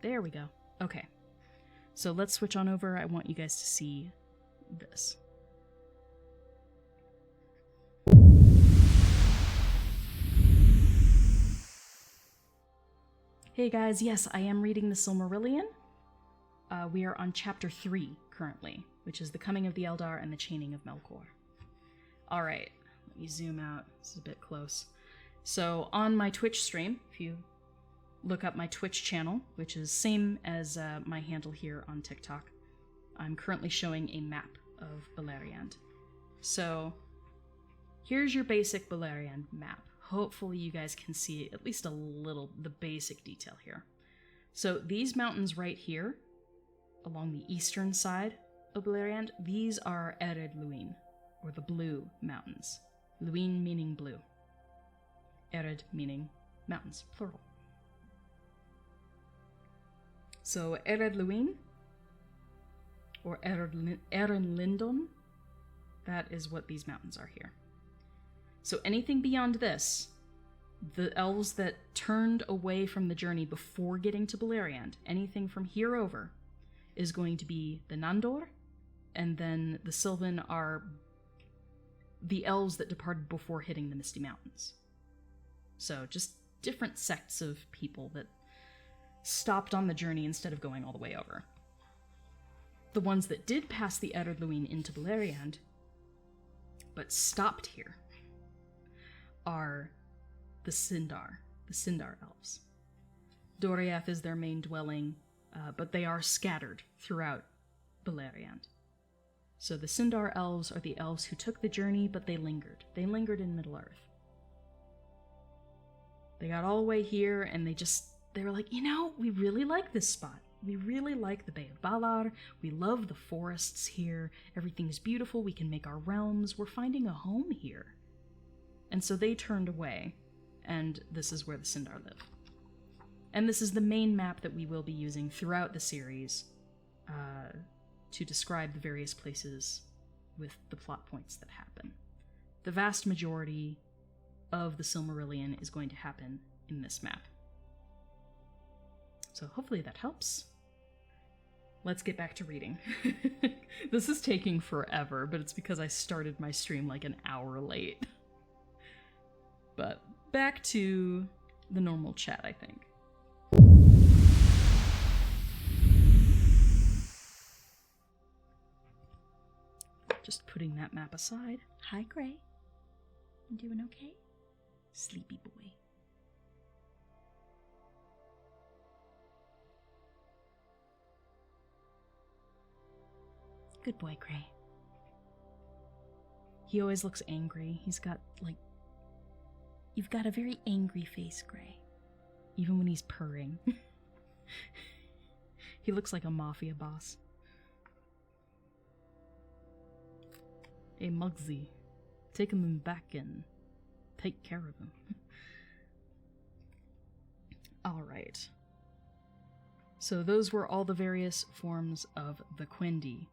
There we go. Okay. So let's switch on over. I want you guys to see this. Hey guys, yes, I am reading the Silmarillion. We are on chapter 3 currently, which is the coming of the Eldar and the chaining of Melkor. Alright, let me zoom out. This is a bit close. So on my Twitch stream, if you look up my Twitch channel, which is same as my handle here on TikTok, I'm currently showing a map of Beleriand. So here's your basic Beleriand map. Hopefully you guys can see at least a little, the basic detail here. So these mountains right here, along the eastern side of Beleriand, these are Ered Luin, or the Blue Mountains. Luin meaning blue. Ered meaning mountains, plural. So Ered Luin, or Erenlindon, that is what these mountains are here. So anything beyond this, the elves that turned away from the journey before getting to Beleriand, anything from here over, is going to be the Nandor, and then the Sylvan are the elves that departed before hitting the Misty Mountains. So just different sects of people that stopped on the journey instead of going all the way over. The ones that did pass the Eredluin into Beleriand, but stopped here, are the Sindar elves. Doriath is their main dwelling, but they are scattered throughout Beleriand. So the Sindar elves are the elves who took the journey, but they lingered. They lingered in Middle-earth. They got all the way here, and they were like, we really like this spot. We really like the Bay of Balar. We love the forests here. Everything's beautiful. We can make our realms. We're finding a home here. And so they turned away, and this is where the Sindar live. And this is the main map that we will be using throughout the series to describe the various places with the plot points that happen. The vast majority of the Silmarillion is going to happen in this map. So hopefully that helps. Let's get back to reading. This is taking forever, but it's because I started my stream like an hour late. But back to the normal chat, I think. Just putting that map aside. Hi, Gray. You doing okay? Sleepy boy. Good boy, Gray. He always looks angry. He's got, you've got a very angry face, Gray. Even when he's purring. He looks like a mafia boss. Hey, Muggsy. Take him back and take care of him. Alright. So those were all the various forms of the Quendi.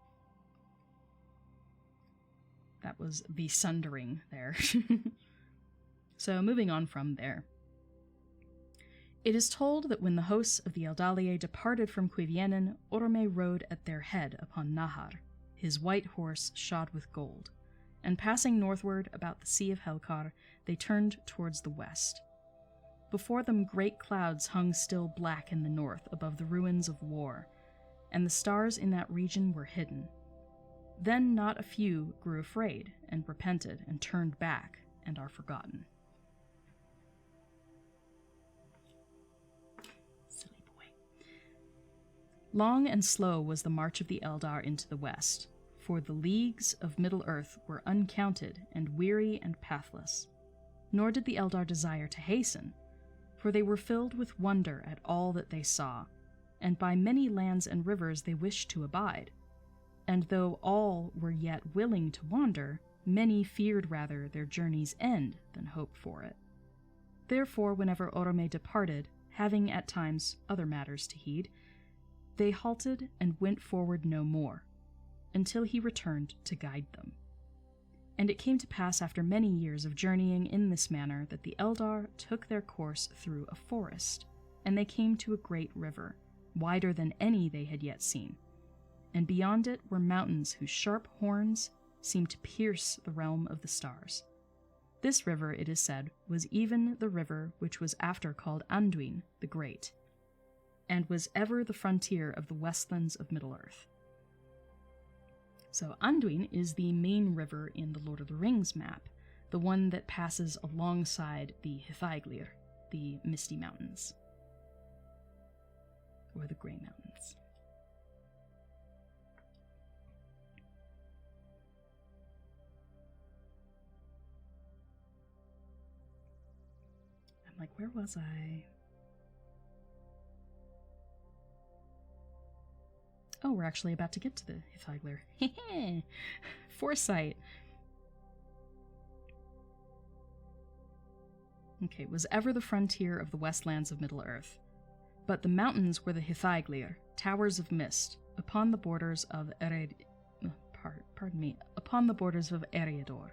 That was the sundering there. So moving on from there. It is told that when the hosts of the Dalier departed from Cuivienen, Orome rode at their head upon Nahar, his white horse shod with gold, and passing northward about the Sea of Helkar, they turned towards the west. Before them great clouds hung still black in the north above the ruins of war, and the stars in that region were hidden. Then not a few grew afraid, and repented, and turned back, and are forgotten. Silly boy. Long and slow was the march of the Eldar into the west, for the leagues of Middle-earth were uncounted and weary and pathless. Nor did the Eldar desire to hasten, for they were filled with wonder at all that they saw, and by many lands and rivers they wished to abide. And though all were yet willing to wander, many feared rather their journey's end than hoped for it. Therefore, whenever Orome departed, having at times other matters to heed, they halted and went forward no more, until he returned to guide them. And it came to pass after many years of journeying in this manner that the Eldar took their course through a forest, and they came to a great river, wider than any they had yet seen. And beyond it were mountains whose sharp horns seemed to pierce the realm of the stars. This river, it is said, was even the river which was after called Anduin the Great, and was ever the frontier of the westlands of Middle-earth. So Anduin is the main river in the Lord of the Rings map, the one that passes alongside the Hithaglir, the Misty Mountains, or the Grey Mountains. I'm like, where was I? Oh, we're actually about to get to the Hithaglir. Heh. Foresight. Okay, was ever the frontier of the westlands of Middle-earth. But the mountains were the Hithaglir, towers of mist, upon the borders of upon the borders of Eriador.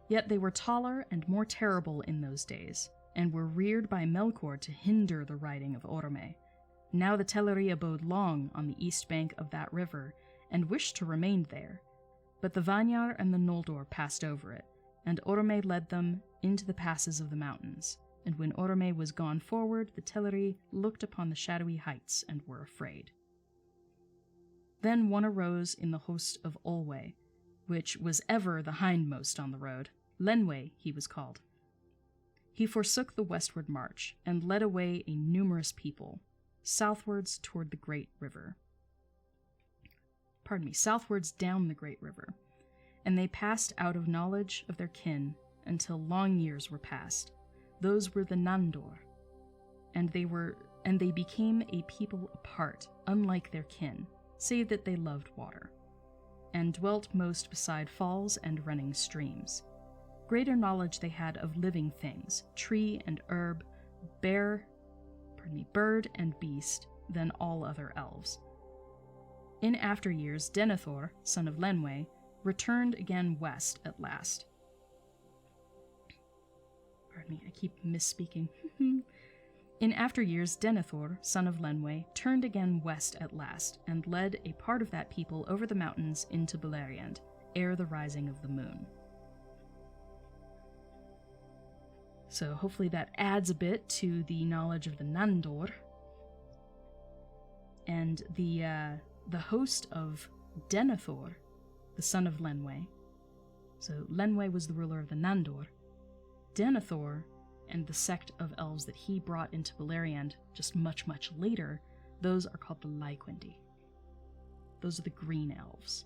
Yet they were taller and more terrible in those days, and were reared by Melkor to hinder the riding of Orome. Now the Teleri abode long on the east bank of that river, and wished to remain there. But the Vanyar and the Noldor passed over it, and Orome led them into the passes of the mountains, and when Orome was gone forward, the Teleri looked upon the shadowy heights and were afraid. Then one arose in the host of Olwe, which was ever the hindmost on the road. Lenwe he was called. He forsook the westward march, and led away a numerous people, southwards toward the great river. Southwards down the great river. And they passed out of knowledge of their kin until long years were past. Those were the Nandor, and they became a people apart, unlike their kin, save that they loved water, and dwelt most beside falls and running streams. Greater knowledge they had of living things, tree and herb, bird and beast, than all other elves. In after years, Denethor, son of Lenwe, returned again west at last. Pardon me, I keep misspeaking. In after years, Denethor, son of Lenwe, turned again west at last, and led a part of that people over the mountains into Beleriand, ere the rising of the moon. So hopefully that adds a bit to the knowledge of the Nandor. And the host of Denethor, the son of Lenwe. So Lenwe was the ruler of the Nandor. Denethor and the sect of elves that he brought into Beleriand just much, much later, those are called the Lyquindi. Those are the green elves.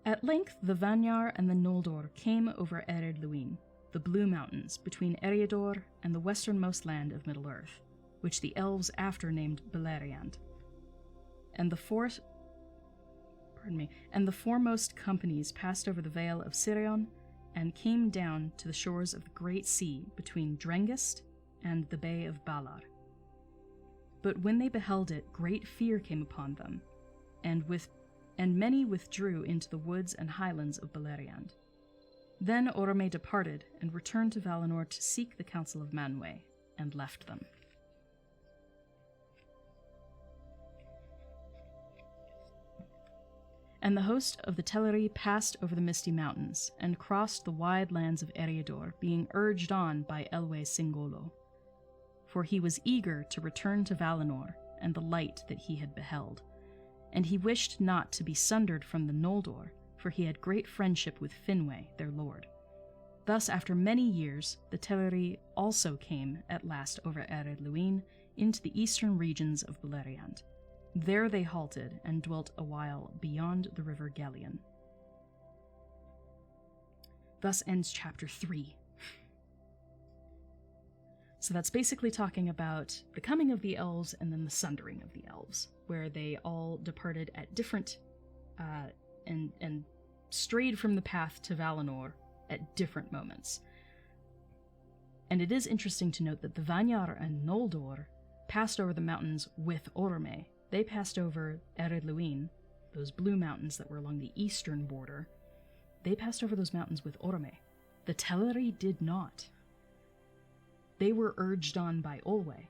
At length the Vanyar and the Noldor came over Ered Luin, the Blue Mountains, between Eriador and the westernmost land of Middle-earth, which the elves after named Beleriand. And the foremost companies passed over the Vale of Sirion and came down to the shores of the Great Sea between Drengist and the Bay of Balar. But when they beheld it, great fear came upon them, and many withdrew into the woods and highlands of Beleriand. Then Orome departed and returned to Valinor to seek the counsel of Manwë, and left them. And the host of the Teleri passed over the misty mountains, and crossed the wide lands of Eriador, being urged on by Elwë Singolo. For he was eager to return to Valinor, and the light that he had beheld. And he wished not to be sundered from the Noldor, for he had great friendship with Finwë, their lord. Thus, after many years, the Teleri also came at last over Ered Luin into the eastern regions of Beleriand. There they halted and dwelt a while beyond the river Gelion. Thus ends chapter 3. So that's basically talking about the coming of the elves and then the sundering of the elves, where they all departed at different and strayed from the path to Valinor at different moments. And it is interesting to note that the Vanyar and Noldor passed over the mountains with Orome. They passed over Ered Luin, those blue mountains that were along the eastern border. They passed over those mountains with Orome. The Teleri did not. They were urged on by Olwe.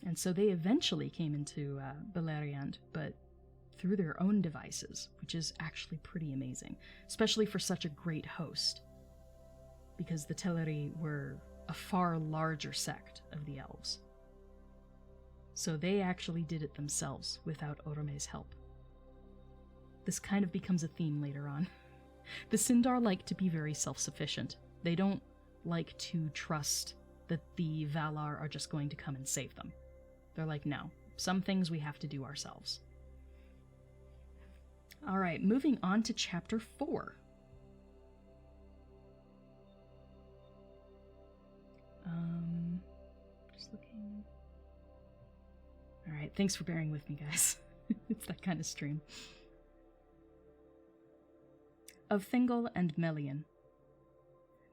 And so they eventually came into Beleriand, but through their own devices, which is actually pretty amazing, especially for such a great host, because the Teleri were a far larger sect of the elves. So they actually did it themselves without Orome's help. This kind of becomes a theme later on. The Sindar like to be very self-sufficient. They don't like to trust that the Valar are just going to come and save them. They're like, no, some things we have to do ourselves. Alright, moving on to chapter 4. Just looking. Alright, thanks for bearing with me, guys. It's that kind of stream. Of Thingol and Melian.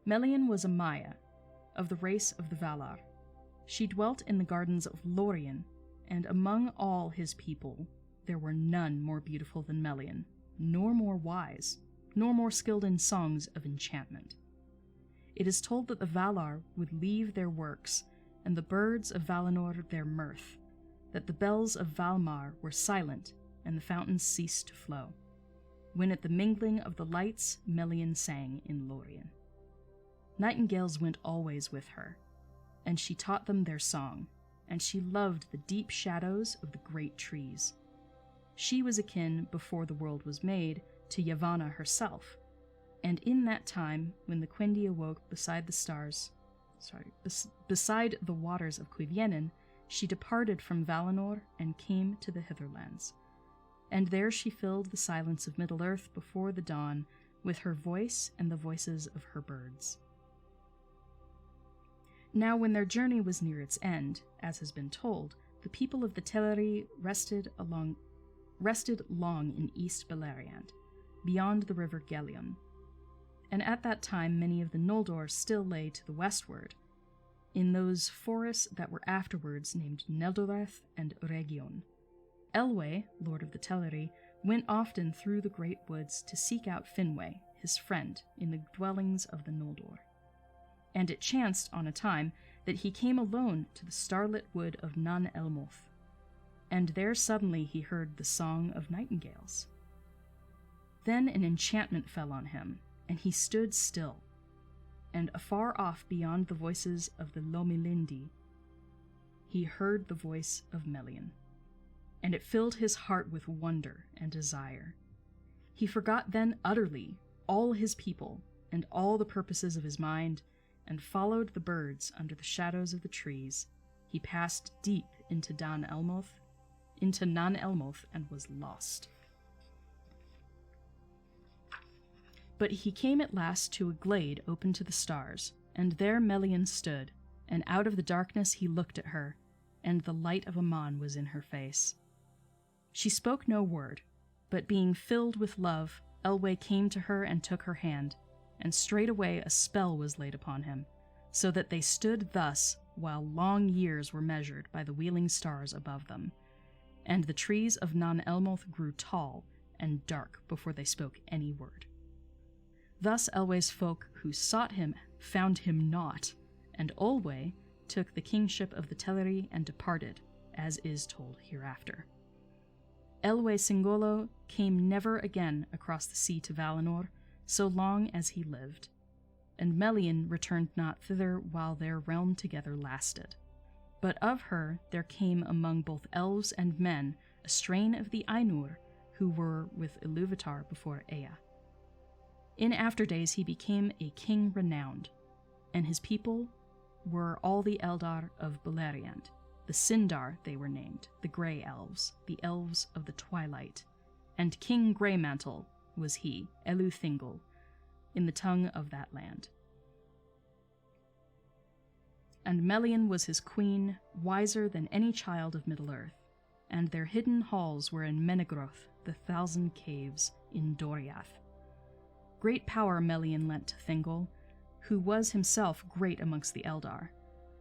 Melian was a Maya, of the race of the Valar. She dwelt in the gardens of Lorien, and among all his people there were none more beautiful than Melian, nor more wise, nor more skilled in songs of enchantment. It is told that the Valar would leave their works, and the birds of Valinor their mirth, that the bells of Valmar were silent, and the fountains ceased to flow. When at the mingling of the lights, Melian sang in Lorien. Nightingales went always with her, and she taught them their song, and she loved the deep shadows of the great trees. She was akin, before the world was made, to Yavanna herself, and in that time, when the Quendi awoke beside the waters of Cuiviénen, she departed from Valinor and came to the Hitherlands. And there she filled the silence of Middle-earth before the dawn with her voice and the voices of her birds. Now when their journey was near its end, as has been told, the people of the Teleri rested long in East Beleriand, beyond the river Gelion. And at that time many of the Noldor still lay to the westward, in those forests that were afterwards named Neldoreth and Region. Elwë, lord of the Teleri, went often through the great woods to seek out Finwë, his friend, in the dwellings of the Noldor. And it chanced on a time that he came alone to the starlit wood of Nan Elmoth, and there suddenly he heard the song of nightingales. Then an enchantment fell on him, and he stood still, and afar off beyond the voices of the Lomilindi, he heard the voice of Melian, and it filled his heart with wonder and desire. He forgot then utterly all his people and all the purposes of his mind, and followed the birds under the shadows of the trees. He passed deep into Nan Elmoth, and was lost. But he came at last to a glade open to the stars, and there Melian stood, and out of the darkness he looked at her, and the light of Aman was in her face. She spoke no word, but being filled with love, Elwë came to her and took her hand, and straightway a spell was laid upon him, so that they stood thus while long years were measured by the wheeling stars above them, and the trees of Nan Elmoth grew tall and dark before they spoke any word. Thus Elwë's folk who sought him found him not, and Olwë took the kingship of the Teleri and departed, as is told hereafter. Elwë Singolo came never again across the sea to Valinor, so long as he lived, and Melian returned not thither while their realm together lasted. But of her there came among both elves and men a strain of the Ainur who were with Iluvatar before Ea. In after days he became a king renowned, and his people were all the Eldar of Beleriand. The Sindar they were named, the Grey Elves, the Elves of the Twilight, and King Greymantle was he, Elu Thingol, in the tongue of that land. And Melian was his queen, wiser than any child of Middle-earth, and their hidden halls were in Menegroth, the 1,000 caves in Doriath. Great power Melian lent to Thingol, who was himself great amongst the Eldar,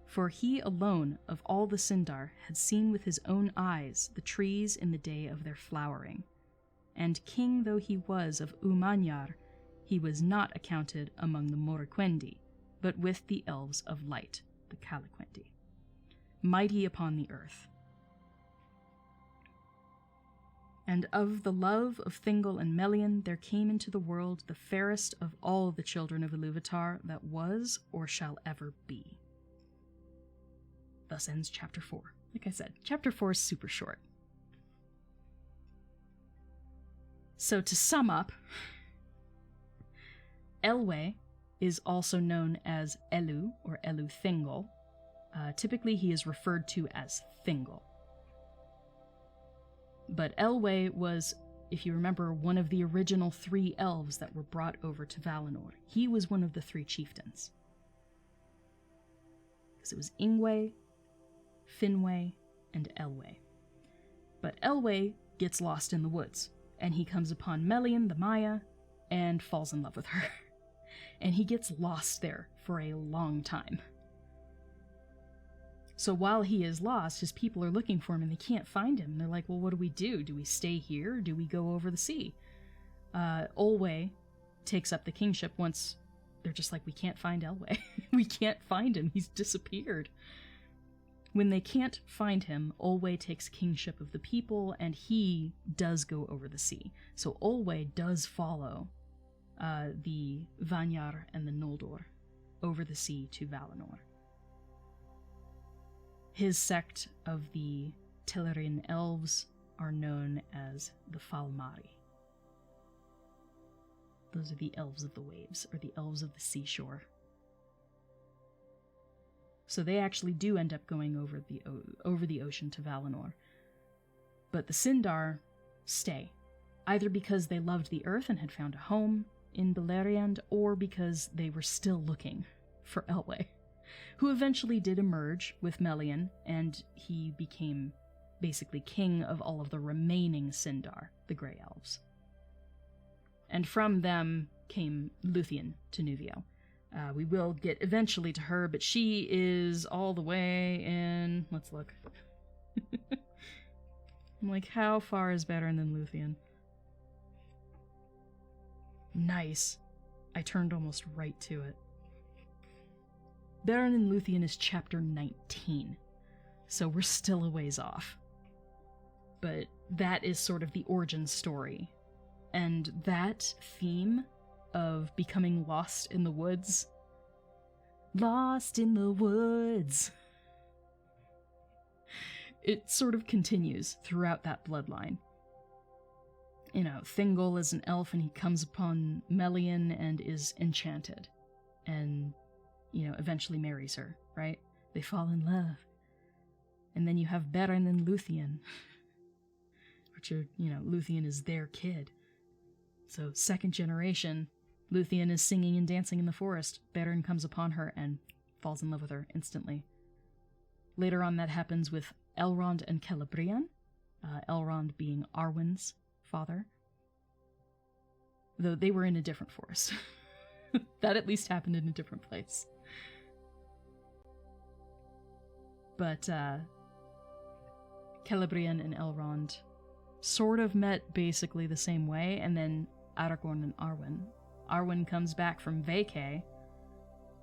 for he alone of all the Sindar had seen with his own eyes the trees in the day of their flowering, and king though he was of Umanyar, he was not accounted among the Moriquendi, but with the elves of light, the Caliquendi, mighty upon the earth. And of the love of Thingol and Melian there came into the world the fairest of all the children of Iluvatar that was or shall ever be. Thus ends chapter 4. Like I said, chapter 4 is super short. So to sum up, Elwë is also known as Elu, or Elu Thingol. Typically he is referred to as Thingol. But Elwë was, if you remember, one of the original 3 elves that were brought over to Valinor. He was one of the 3 chieftains. Because it was Ingwë, Finwë, and Elwë. But Elwë gets lost in the woods, and he comes upon Melian, the Maya, and falls in love with her. And he gets lost there for a long time. So while he is lost, his people are looking for him and they can't find him. They're like, well, what do we do? Do we stay here or do we go over the sea? Olwë takes up the kingship once they're just like, we can't find Elwë. We can't find him. He's disappeared. When they can't find him, Olwe takes kingship of the people, and he does go over the sea. So Olwe does follow the Vanyar and the Noldor over the sea to Valinor. His sect of the Telerian Elves are known as the Falmari. Those are the Elves of the Waves, or the Elves of the Seashore. So they actually do end up going over the ocean to Valinor. But the Sindar stay, either because they loved the earth and had found a home in Beleriand, or because they were still looking for Elwë, who eventually did emerge with Melian, and he became basically king of all of the remaining Sindar, the Grey Elves. And from them came Luthien to Nuviel. We will get eventually to her, but she is all the way in... Let's look. I'm like, how far is better than Luthien? Nice. I turned almost right to it. Beren and Luthien is chapter 19, so we're still a ways off. But that is sort of the origin story. And that theme of becoming lost in the woods. Lost in the woods. It sort of continues throughout that bloodline. You know, Thingol is an elf and he comes upon Melian and is enchanted. And, you know, eventually marries her, right? They fall in love. And then you have Beren and Luthien. Which are, you know, Luthien is their kid. So, second generation, Luthien is singing and dancing in the forest. Beren comes upon her and falls in love with her instantly. Later on, that happens with Elrond and Celebrian, Elrond being Arwen's father. Though they were in a different forest. That at least happened in a different place. But Celebrian and Elrond sort of met basically the same way, and then Aragorn and Arwen. Arwen comes back from vacay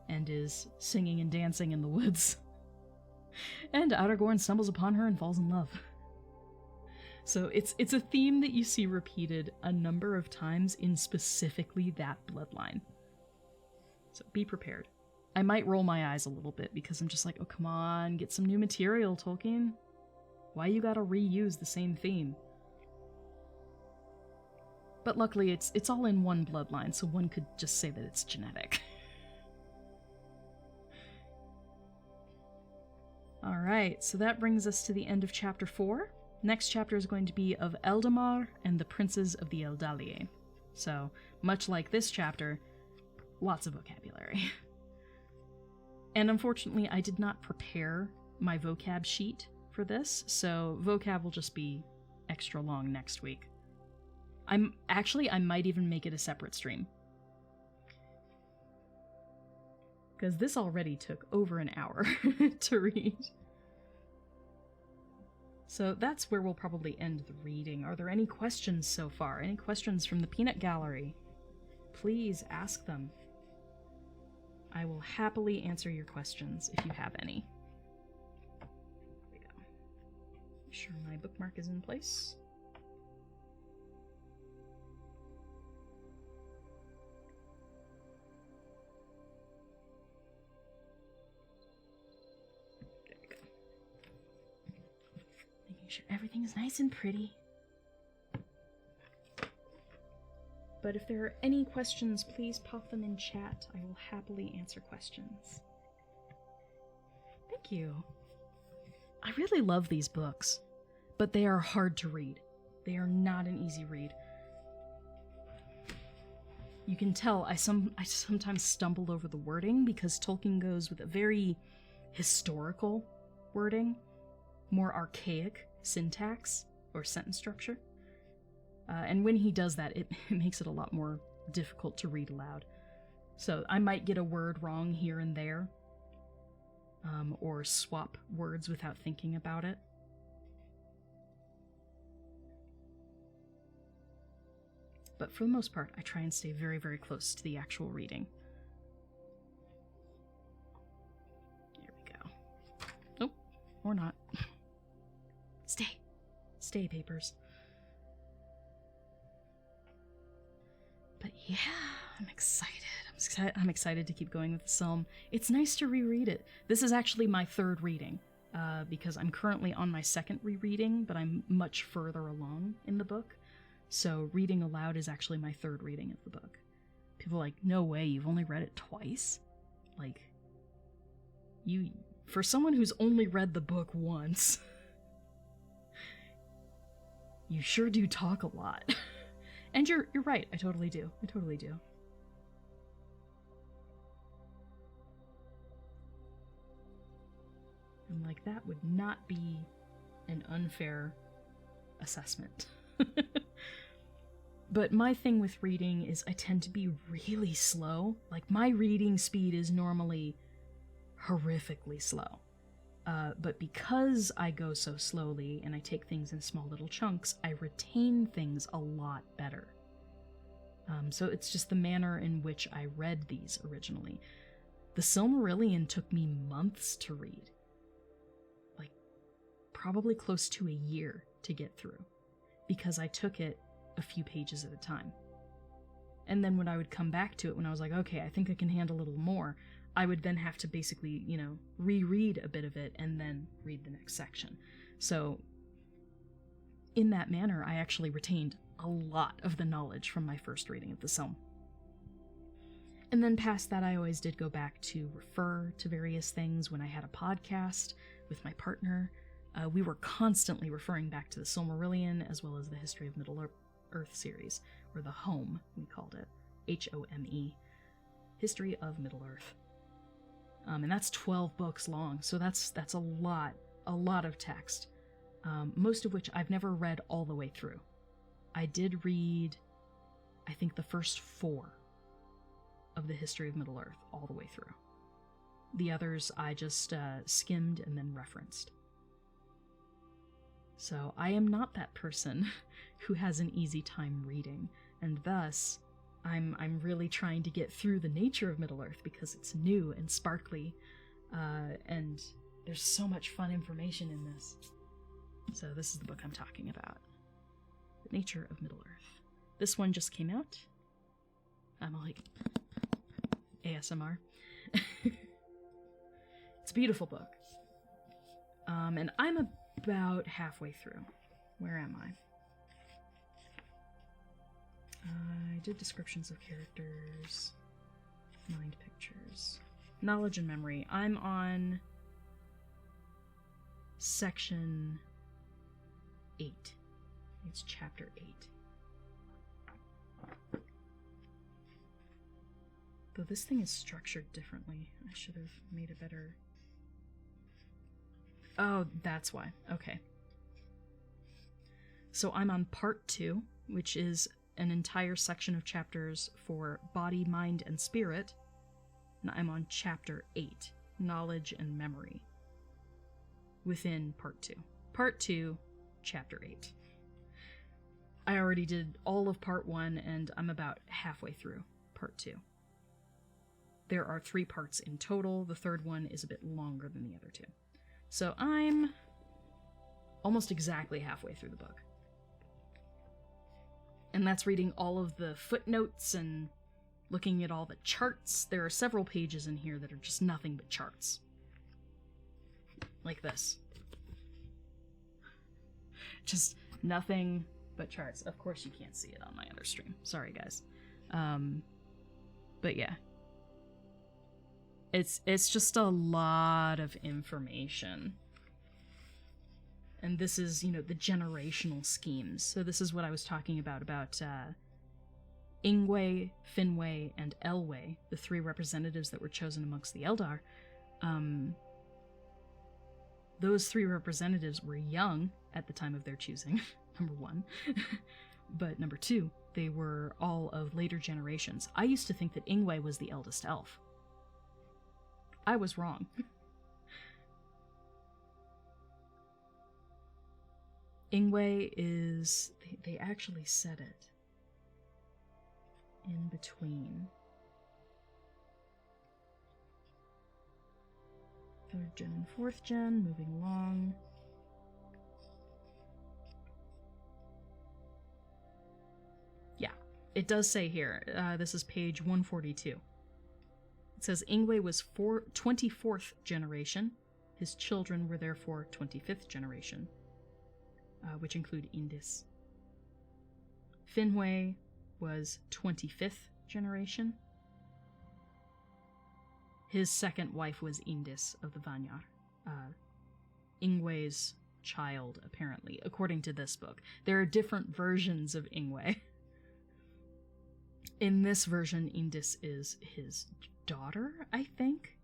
and is singing and dancing in the woods. And Aragorn stumbles upon her and falls in love. So it's a theme that you see repeated a number of times in specifically that bloodline. So be prepared. I might roll my eyes a little bit because I'm just like, oh come on, get some new material, Tolkien. Why you gotta reuse the same theme? But luckily it's all in one bloodline, so one could just say that it's genetic. Alright, so that brings us to the end of chapter 4. Next chapter is going to be of Eldemar and the princes of the Dalier. So, much like this chapter, lots of vocabulary. And unfortunately, I did not prepare my vocab sheet for this, so vocab will just be extra long next week. I might even make it a separate stream. Because this already took over an hour to read. So that's where we'll probably end the reading. Are there any questions so far? Any questions from the Peanut Gallery? Please ask them. I will happily answer your questions if you have any. There we go. Make sure my bookmark is in place. Sure everything is nice and pretty. But if there are any questions, please pop them in chat. I will happily answer questions. Thank you. I really love these books, but they are hard to read. They are not an easy read. You can tell I sometimes stumble over the wording because Tolkien goes with a very historical wording, more archaic syntax or sentence structure. And when he does that, it makes it a lot more difficult to read aloud. So I might get a word wrong here and there, or swap words without thinking about it. But for the most part, I try and stay very, very close to the actual reading. Here we go. Oh, Or not. Stay. Stay, papers. But yeah, I'm excited. I'm excited to keep going with the Silm. It's nice to reread it. This is actually my third reading, because I'm currently on my second rereading, but I'm much further along in the book. So reading aloud is actually my third reading of the book. People are like, no way, you've only read it twice? Like, for someone who's only read the book once, you sure do talk a lot. And you're right, I totally do. I totally do. And like, that would not be an unfair assessment. But my thing with reading is I tend to be really slow. Like, my reading speed is normally horrifically slow. But because I go so slowly and I take things in small little chunks, I retain things a lot better. So it's just the manner in which I read these originally. The Silmarillion took me months to read. Like, probably close to a year to get through. Because I took it a few pages at a time. And then when I would come back to it, when I was like, okay, I think I can handle a little more, I would then have to basically, reread a bit of it and then read the next section. So, in that manner, I actually retained a lot of the knowledge from my first reading of the Silm. And then past that, I always did go back to refer to various things. When I had a podcast with my partner, we were constantly referring back to the Silmarillion, as well as the History of Middle-earth series, or the Home, we called it. H-O-M-E. History of Middle-earth. And that's 12 books long, so that's a lot of text. Most of which I've never read all the way through. I did read, I think, the first 4 of the History of Middle-earth all the way through. The others I just skimmed and then referenced. So I am not that person who has an easy time reading, and thus I'm really trying to get through the nature of Middle-earth because it's new and sparkly, and there's so much fun information in this. So this is the book I'm talking about. The Nature of Middle-earth. This one just came out. I'm like ASMR. It's a beautiful book. And I'm about halfway through. Where am I? I did descriptions of characters, mind pictures, knowledge and memory. I'm on section 8. It's chapter 8. Though this thing is structured differently. I should have made it better. Oh, that's why. Okay. So I'm on part 2, which is an entire section of chapters for body, mind, and spirit. And I'm on chapter 8, knowledge and memory, within part 2. Part 2, chapter 8. I already did all of part 1, and I'm about halfway through part 2. There are 3 parts in total. The third one is a bit longer than the other 2. So I'm almost exactly halfway through the book. And that's reading all of the footnotes and looking at all the charts. There are several pages in here that are just nothing but charts. Like this. Just nothing but charts. Of course you can't see it on my other stream. Sorry, guys. But yeah. It's just a lot of information. And this is, the generational schemes. So this is what I was talking about Ingwe, Finwë, and Elwë, the 3 representatives that were chosen amongst the Eldar. Those 3 representatives were young at the time of their choosing, number 1. But number 2, they were all of later generations. I used to think that Ingwe was the eldest elf. I was wrong. Ingwe is... They actually said it. In between. 3rd gen and 4th gen, moving along. Yeah, it does say here, this is page 142. It says Ingwe was 24th generation. His children were therefore 25th generation, which include Indis. Finwë was 25th generation. His second wife was Indis of the Vanyar, Ingwe's child, apparently, according to this book. There are different versions of Ingwe. In this version, Indis is his daughter, I think?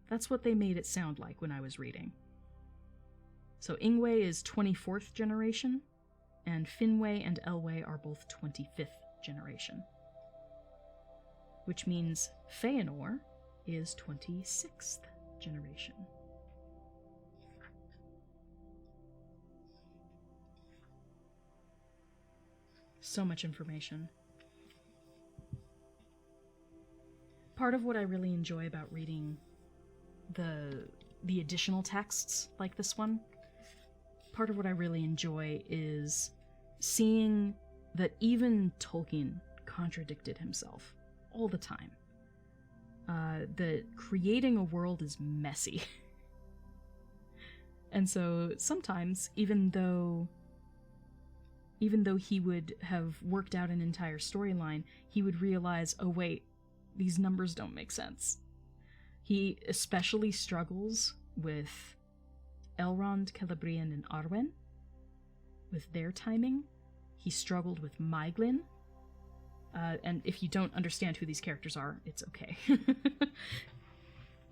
That's what they made it sound like when I was reading. So Ingwe is 24th generation, and Finwë and Elwë are both 25th generation. Which means Feanor is 26th generation. So much information. Part of what I really enjoy about reading the additional texts like this one, part of what I really enjoy is seeing that even Tolkien contradicted himself all the time. That creating a world is messy. And so sometimes, even though he would have worked out an entire storyline, he would realize, oh wait, these numbers don't make sense. He especially struggles with Elrond, Celebrian, and Arwen, with their timing. He struggled with Maeglin. And if you don't understand who these characters are, it's okay.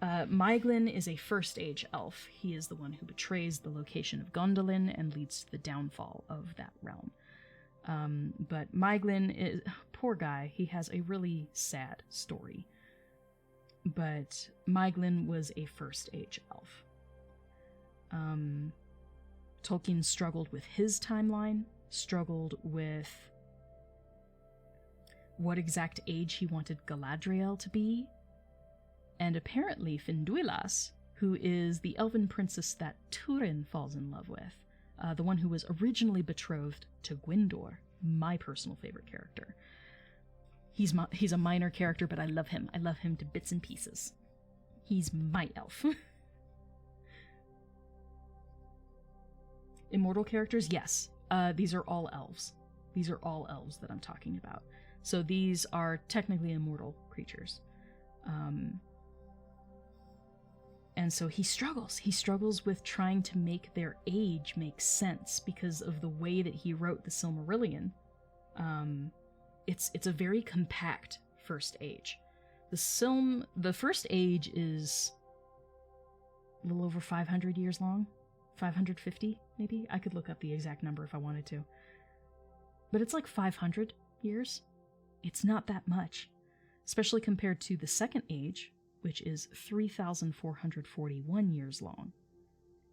Maeglin is a First Age elf. He is the one who betrays the location of Gondolin and leads to the downfall of that realm. But Maeglin is... Poor guy, he has a really sad story. But Maeglin was a First Age elf. Tolkien struggled with his timeline, struggled with what exact age he wanted Galadriel to be, and apparently Finduilas, who is the elven princess that Turin falls in love with, the one who was originally betrothed to Gwyndor, my personal favorite character. He's a minor character, but I love him. I love him to bits and pieces. He's my elf. Immortal characters, yes. These are all elves. These are all elves that I'm talking about. So these are technically immortal creatures. And so he struggles. He struggles with trying to make their age make sense because of the way that he wrote the Silmarillion. It's a very compact First Age. The First Age is a little over 500 years long. 550, maybe? I could look up the exact number if I wanted to. But it's like 500 years. It's not that much, especially compared to the Second Age, which is 3,441 years long.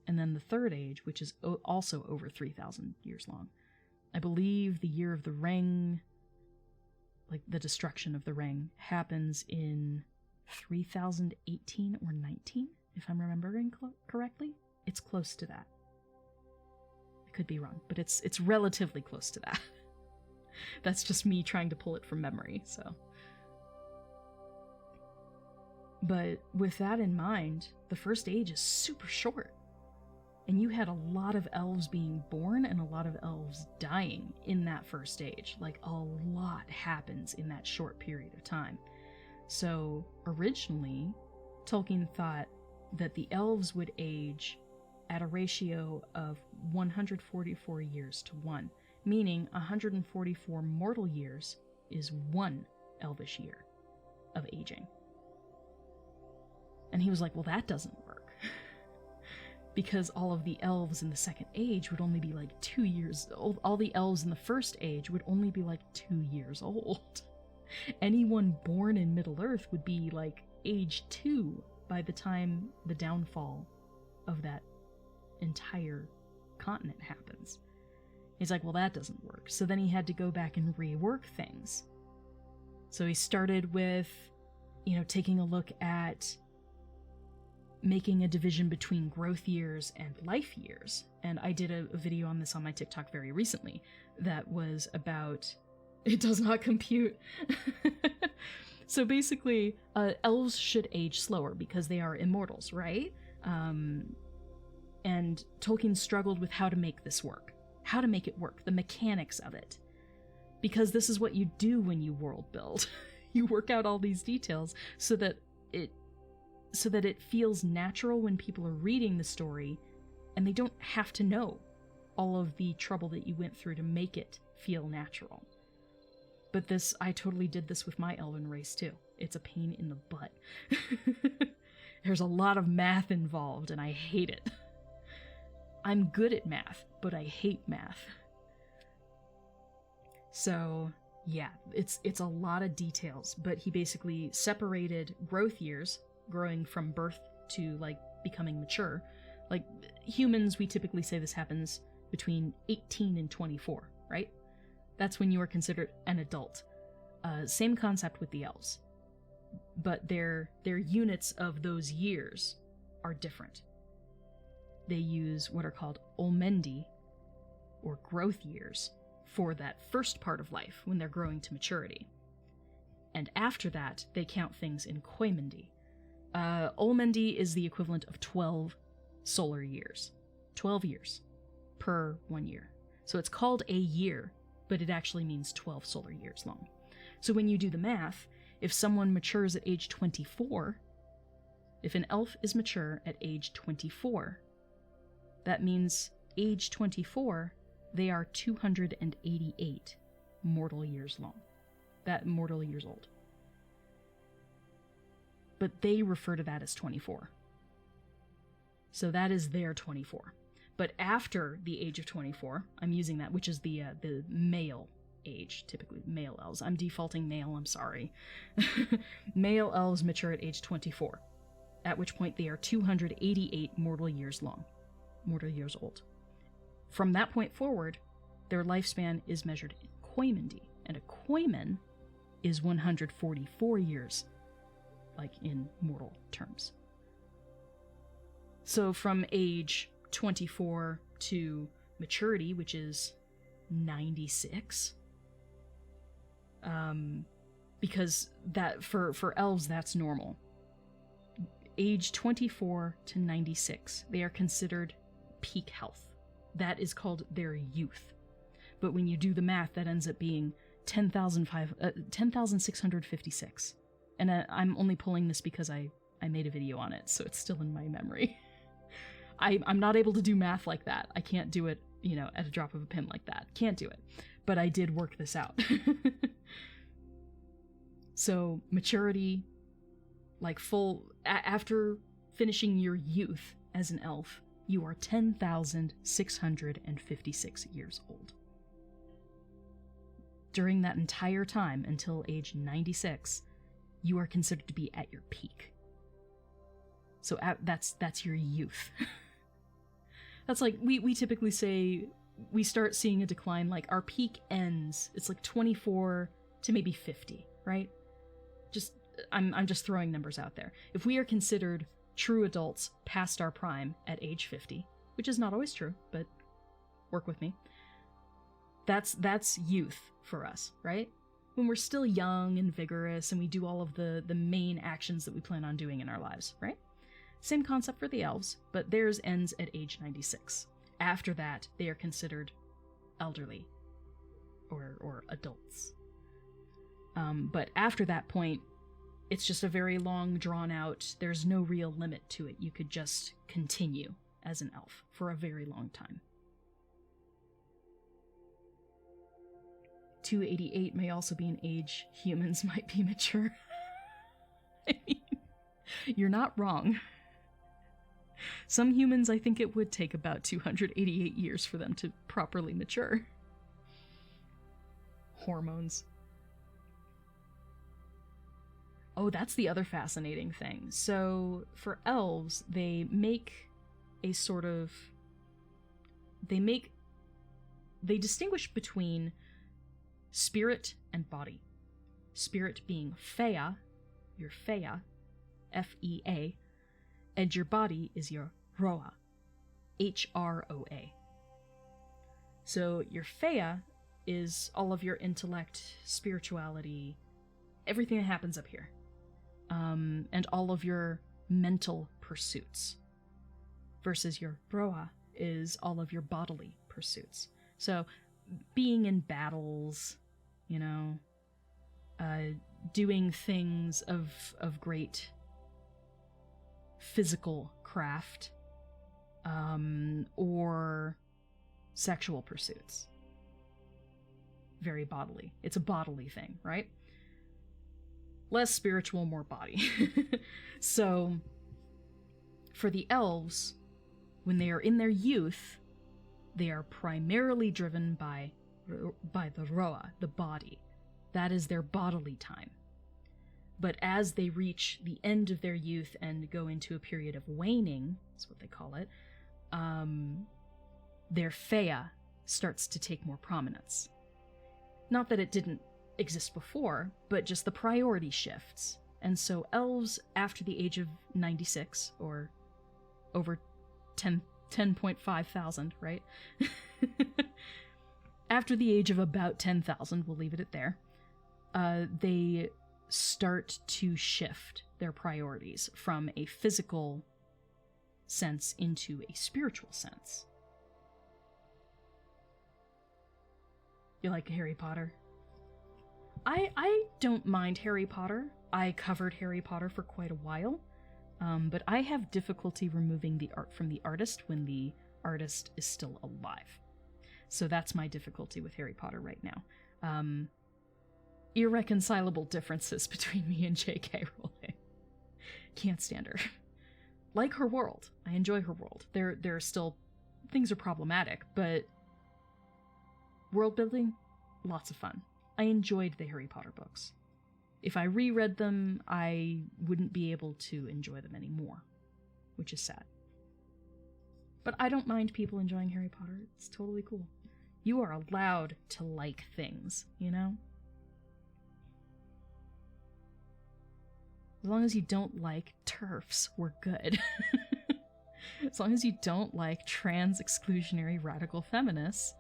And then the Third Age, which is also over 3,000 years long. I believe the Year of the Ring, like the destruction of the ring, happens in 3018 or 19, if I'm remembering correctly. It's close to that. I could be wrong, but it's relatively close to that. That's just me trying to pull it from memory, so. But with that in mind, the First Age is super short. And you had a lot of elves being born and a lot of elves dying in that First Age. Like, a lot happens in that short period of time. So, originally, Tolkien thought that the elves would age at a ratio of 144 years to 1, meaning 144 mortal years is 1 elvish year of aging. And he was like, well, that doesn't work. Because all of the elves in the Second Age would only be like 2 years old. All the elves in the First Age would only be like 2 years old. Anyone born in Middle-earth would be like age 2 by the time the downfall of that entire continent happens. He's like, well, that doesn't work. So then he had to go back and rework things. So he started with, taking a look at making a division between growth years and life years. And I did a video on this on my TikTok very recently that was about... It does not compute. So basically, elves should age slower because they are immortals, right? And Tolkien struggled with how to make this work. How to make it work, the mechanics of it. Because this is what you do when you world build. You work out all these details so that it feels natural when people are reading the story, and they don't have to know all of the trouble that you went through to make it feel natural. But this, I totally did this with my elven race too. It's a pain in the butt. There's a lot of math involved, and I hate it. I'm good at math, but I hate math. So, yeah, it's a lot of details, but he basically separated growth years, growing from birth to, like, becoming mature. Like, humans, we typically say this happens between 18 and 24, right? That's when you are considered an adult. Same concept with the elves. But their units of those years are different. They use what are called olmendi, or growth years, for that first part of life when they're growing to maturity. And after that, they count things in koimendi. Olmendi is the equivalent of 12 solar years. 12 years per 1 year. So it's called a year, but it actually means 12 solar years long. So when you do the math, if someone matures at age 24, if an elf is mature at age 24, that means age 24, they are 288 mortal years long. That mortal years old. But they refer to that as 24. So that is their 24. But after the age of 24, I'm using that, which is the male age, typically male elves. I'm defaulting male, I'm sorry. Male elves mature at age 24, at which point they are 288 mortal years long, mortal years old. From that point forward, their lifespan is measured in koimendi, and a koimen is 144 years, like in mortal terms. So from age 24 to maturity, which is 96, because that for elves that's normal. Age 24 to 96, they are considered peak health. That is called their youth. But when you do the math, that ends up being 10,656. And I'm only pulling this because I made a video on it, so it's still in my memory. I'm not able to do math like that. I can't do it, at a drop of a pin like that. Can't do it. But I did work this out. So maturity, like after finishing your youth as an elf, you are 10,656 years old. During that entire time, until age 96, you are considered to be at your peak. So that's your youth. That's like, we typically say, we start seeing a decline, like our peak ends, it's like 24 to maybe 50, right? I'm just throwing numbers out there. If we are considered true adults past our prime at age 50, which is not always true, but work with me, that's youth for us, right? When we're still young and vigorous and we do all of the main actions that we plan on doing in our lives, right? Same concept for the elves, but theirs ends at age 96. After that, they are considered elderly or adults. But after that point, it's just a very long, drawn-out, there's no real limit to it. You could just continue as an elf for a very long time. 288 may also be an age humans might be mature. I mean, you're not wrong. Some humans, I think it would take about 288 years for them to properly mature. Hormones. Oh, that's the other fascinating thing. So, for elves, they distinguish between spirit and body. Spirit being Fea, your Fea, F-E-A, and your body is your Hroa. Hroa. So your Fea is all of your intellect, spirituality, everything that happens up here. And all of your mental pursuits. Versus your Hroa is all of your bodily pursuits. So being in battles, doing things of great physical craft, or sexual pursuits. Very bodily. It's a bodily thing, right? Less spiritual, more body. So, for the elves, when they are in their youth, they are primarily driven by the Hroa, the body. That is their bodily time. But as they reach the end of their youth and go into a period of waning, that's what they call it, their Fea starts to take more prominence. Not that it didn't exist before, but just the priority shifts. And so elves, after the age of 96, or over 10.5 thousand, right? After the age of about 10,000, we'll leave it at there, they start to shift their priorities from a physical sense into a spiritual sense. You like Harry Potter? I don't mind Harry Potter. I covered Harry Potter for quite a while, but I have difficulty removing the art from the artist when the artist is still alive. So that's my difficulty with Harry Potter right now. Irreconcilable differences between me and J.K. Rowling. Can't stand her. Like her world. I enjoy her world. There are still... things are problematic, but... world building? Lots of fun. I enjoyed the Harry Potter books. If I reread them, I wouldn't be able to enjoy them anymore, which is sad. But I don't mind people enjoying Harry Potter. It's totally cool. You are allowed to like things, As long as you don't like TERFs, we're good. As long as you don't like trans exclusionary radical feminists,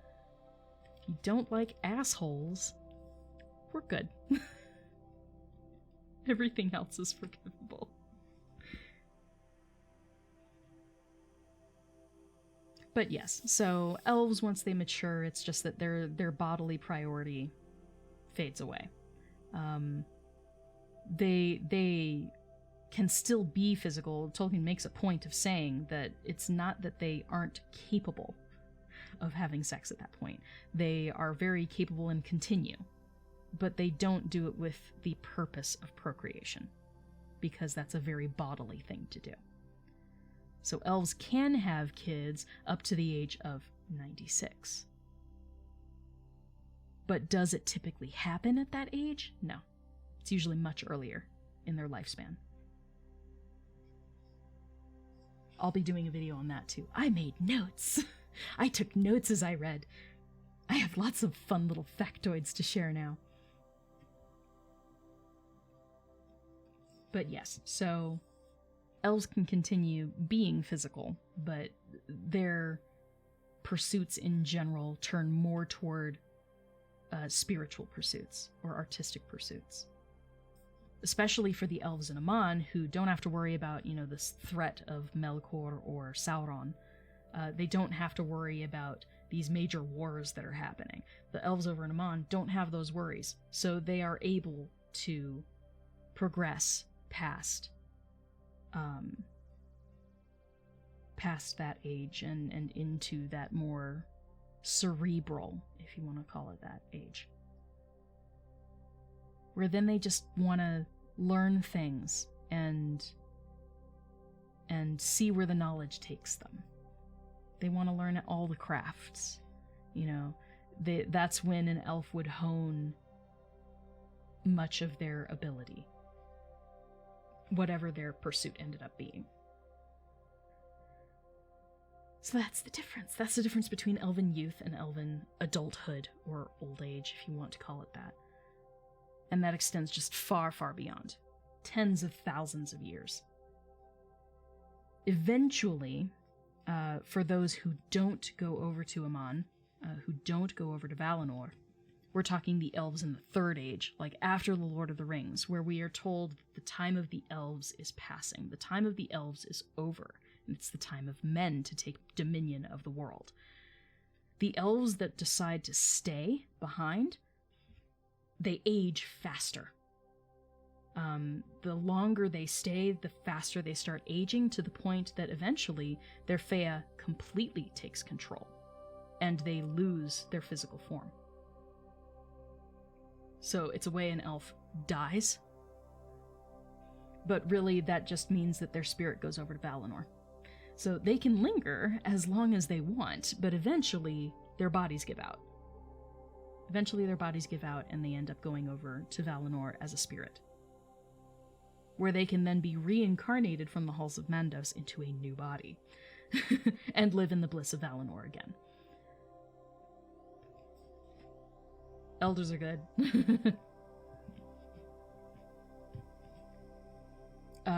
if you don't like assholes, we're good. Everything else is forgivable. But yes, so elves, once they mature, it's just that their bodily priority fades away. They can still be physical. Tolkien makes a point of saying that it's not that they aren't capable of having sex at that point. They are very capable and continue, but they don't do it with the purpose of procreation, because that's a very bodily thing to do. So elves can have kids up to the age of 96. But does it typically happen at that age? No. It's usually much earlier in their lifespan. I'll be doing a video on that too. I made notes. I took notes as I read. I have lots of fun little factoids to share now. But yes, so elves can continue being physical, but their pursuits in general turn more toward spiritual pursuits or artistic pursuits. Especially for the elves in Aman, who don't have to worry about, this threat of Melkor or Sauron. They don't have to worry about these major wars that are happening. The elves over in Aman don't have those worries, so they are able to progress past that age and into that more cerebral, if you want to call it that, age. Where then they just want to learn things and see where the knowledge takes them. They want to learn all the crafts. That's when an elf would hone much of their ability, whatever their pursuit ended up being. So that's the difference. That's the difference between elven youth and elven adulthood, or old age, if you want to call it that. And that extends just far, far beyond. Tens of thousands of years. Eventually, for those who don't go over to Aman, who don't go over to Valinor, we're talking the elves in the Third Age, like after the Lord of the Rings, where we are told the time of the elves is passing. The time of the elves is over, and it's the time of men to take dominion of the world. The elves that decide to stay behind, they age faster. The longer they stay, the faster they start aging, to the point that eventually their Fea completely takes control, and they lose their physical form. So it's a way an elf dies, but really that just means that their spirit goes over to Valinor. So they can linger as long as they want, but eventually their bodies give out. Eventually their bodies give out and they end up going over to Valinor as a spirit, where they can then be reincarnated from the halls of Mandos into a new body and live in the bliss of Valinor again. Elders are good.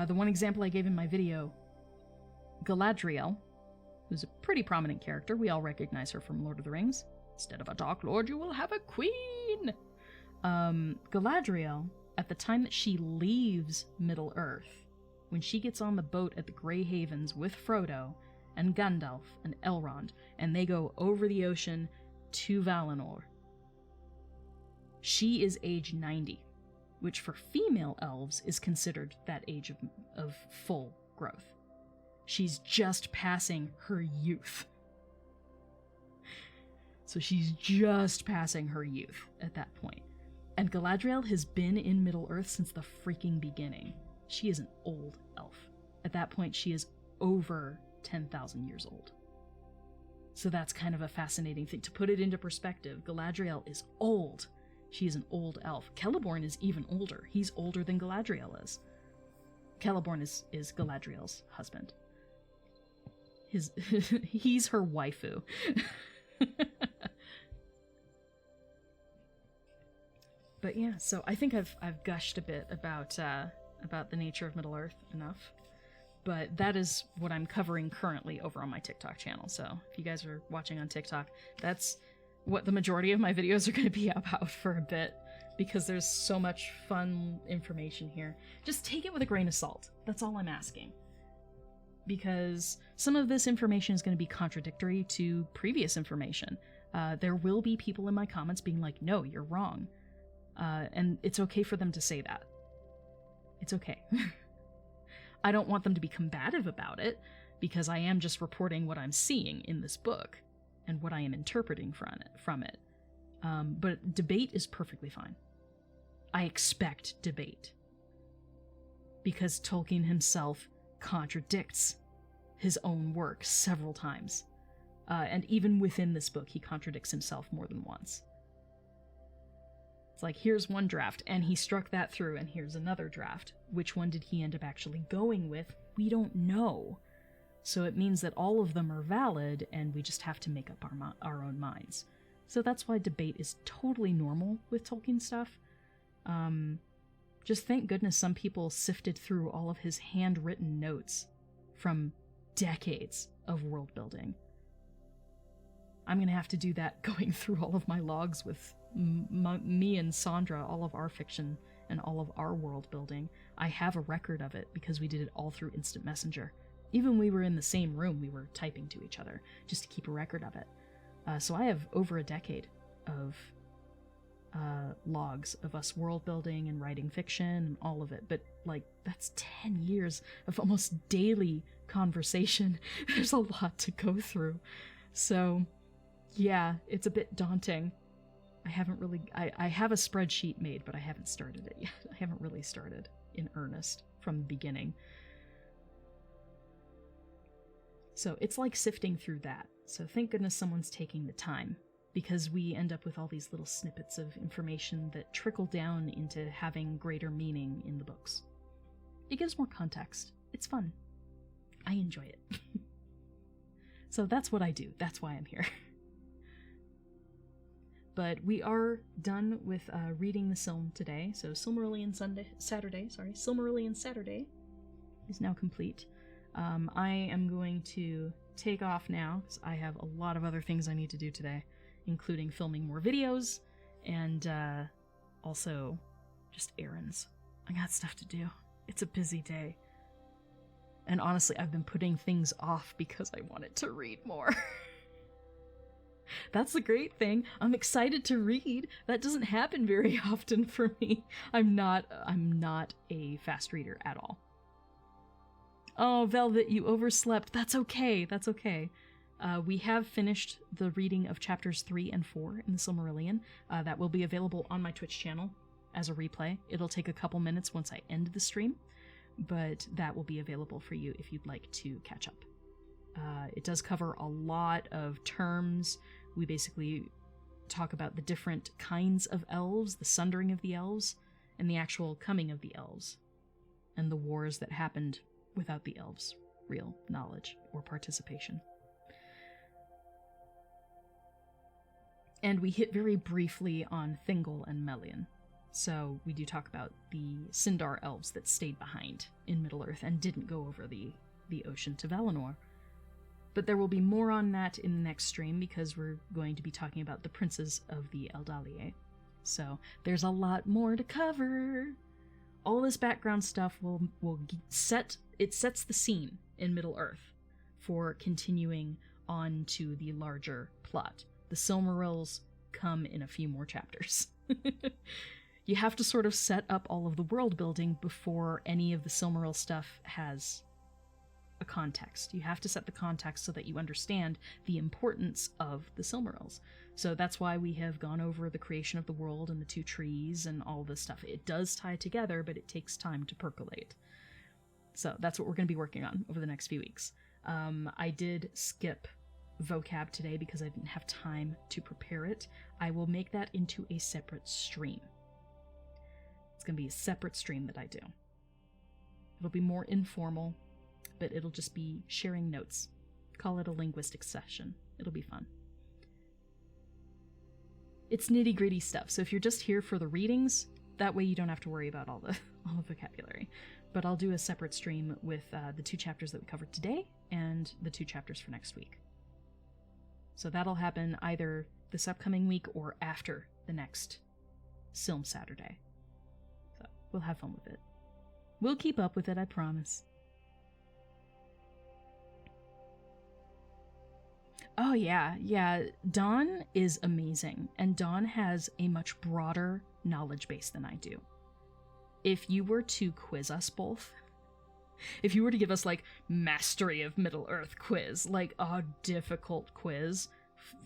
The one example I gave in my video, Galadriel, who's a pretty prominent character, we all recognize her from Lord of the Rings. Instead of a Dark Lord, you will have a queen! Galadriel, at the time that she leaves Middle-earth, when she gets on the boat at the Grey Havens with Frodo and Gandalf and Elrond, and they go over the ocean to Valinor, she is age 90, which for female elves is considered that age of full growth. She's just passing her youth. So she's just passing her youth at that point. And Galadriel has been in Middle-earth since the freaking beginning. She is an old elf. At that point, she is over 10,000 years old. So that's kind of a fascinating thing. To put it into perspective, Galadriel is old. She is an old elf. Celeborn is even older. He's older than Galadriel is. Celeborn is Galadriel's husband. He's her waifu. But yeah, so I think I've gushed a bit about the nature of Middle-earth enough. But that is what I'm covering currently over on my TikTok channel. So if you guys are watching on TikTok, that's what the majority of my videos are going to be about for a bit, because there's so much fun information here. Just take it with a grain of salt. That's all I'm asking. Because some of this information is going to be contradictory to previous information. There will be people in my comments being like, no, you're wrong. And it's okay for them to say that. It's okay. I don't want them to be combative about it, because I am just reporting what I'm seeing in this book and what I am interpreting from it. But debate is perfectly fine. I expect debate, because Tolkien himself contradicts his own work several times. And even within this book, he contradicts himself more than once. It's like, here's one draft, and he struck that through, and here's another draft. Which one did he end up actually going with? We don't know. So it means that all of them are valid, and we just have to make up our own minds. So that's why debate is totally normal with Tolkien stuff. Just thank goodness some people sifted through all of his handwritten notes from decades of world building. I'm gonna have to do that going through all of my logs with me and Sandra, all of our fiction and all of our world building. I have a record of it because we did it all through Instant Messenger. Even when we were in the same room, we were typing to each other just to keep a record of it. So I have over a decade of logs of us world building and writing fiction and all of it. But like, that's 10 years of almost daily conversation. There's a lot to go through. So yeah, it's a bit daunting. I haven't really, I have a spreadsheet made, but I haven't started it yet. I haven't really started in earnest from the beginning. So it's like sifting through that. So thank goodness someone's taking the time, because we end up with all these little snippets of information that trickle down into having greater meaning in the books. It gives more context. It's fun. I enjoy it. So that's what I do. That's why I'm here. But we are done with reading the Silm today. So Silmarillion Saturday is now complete. I am going to take off now, because I have a lot of other things I need to do today, including filming more videos, and also just errands. I got stuff to do. It's a busy day. And honestly, I've been putting things off because I wanted to read more. That's the great thing. I'm excited to read. That doesn't happen very often for me. I'm not a fast reader at all. Oh, Velvet, you overslept. That's okay. That's okay. We have finished the reading of chapters 3 and 4 in the Silmarillion. That will be available on my Twitch channel as a replay. It'll take a couple minutes once I end the stream, but that will be available for you if you'd like to catch up. It does cover a lot of terms. We basically talk about the different kinds of elves, the sundering of the elves, and the actual coming of the elves, and the wars that happened without the elves' real knowledge or participation. And we hit very briefly on Thingol and Melian. So we do talk about the Sindar elves that stayed behind in Middle-earth and didn't go over the ocean to Valinor. But there will be more on that in the next stream, because we're going to be talking about the princes of the Dalier. So there's a lot more to cover. All this background stuff sets the scene in Middle-earth for continuing on to the larger plot. The Silmarils come in a few more chapters. You have to sort of set up all of the world building before any of the Silmaril stuff has a context. You have to set the context so that you understand the importance of the Silmarils. So that's why we have gone over the creation of the world and the two trees and all this stuff. It does tie together, but it takes time to percolate. So that's what we're going to be working on over the next few weeks. I did skip vocab today because I didn't have time to prepare it. I will make that into a separate stream. It's going to be a separate stream that I do. It'll be more informal, but it'll just be sharing notes. Call it a linguistics session. It'll be fun. It's nitty-gritty stuff, so if you're just here for the readings, that way you don't have to worry about all the vocabulary. But I'll do a separate stream with the 2 chapters that we covered today and the 2 chapters for next week. So that'll happen either this upcoming week or after the next Silm Saturday. So we'll have fun with it. We'll keep up with it, I promise. Oh yeah, Dawn is amazing, and Dawn has a much broader knowledge base than I do. If you were to quiz us both, if you were to give us, like, Mastery of Middle-earth quiz, like a difficult quiz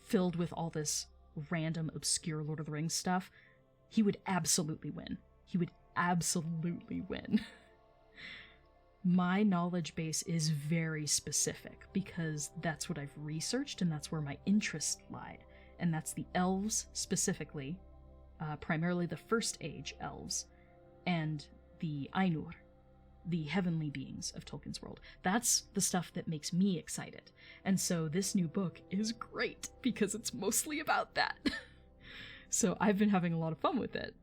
filled with all this random, obscure Lord of the Rings stuff, he would absolutely win. He would absolutely win. My knowledge base is very specific because that's what I've researched and that's where my interests lied. And that's the elves specifically, primarily the First Age elves, and the Ainur, the heavenly beings of Tolkien's world. That's the stuff that makes me excited. And so this new book is great because it's mostly about that. So I've been having a lot of fun with it.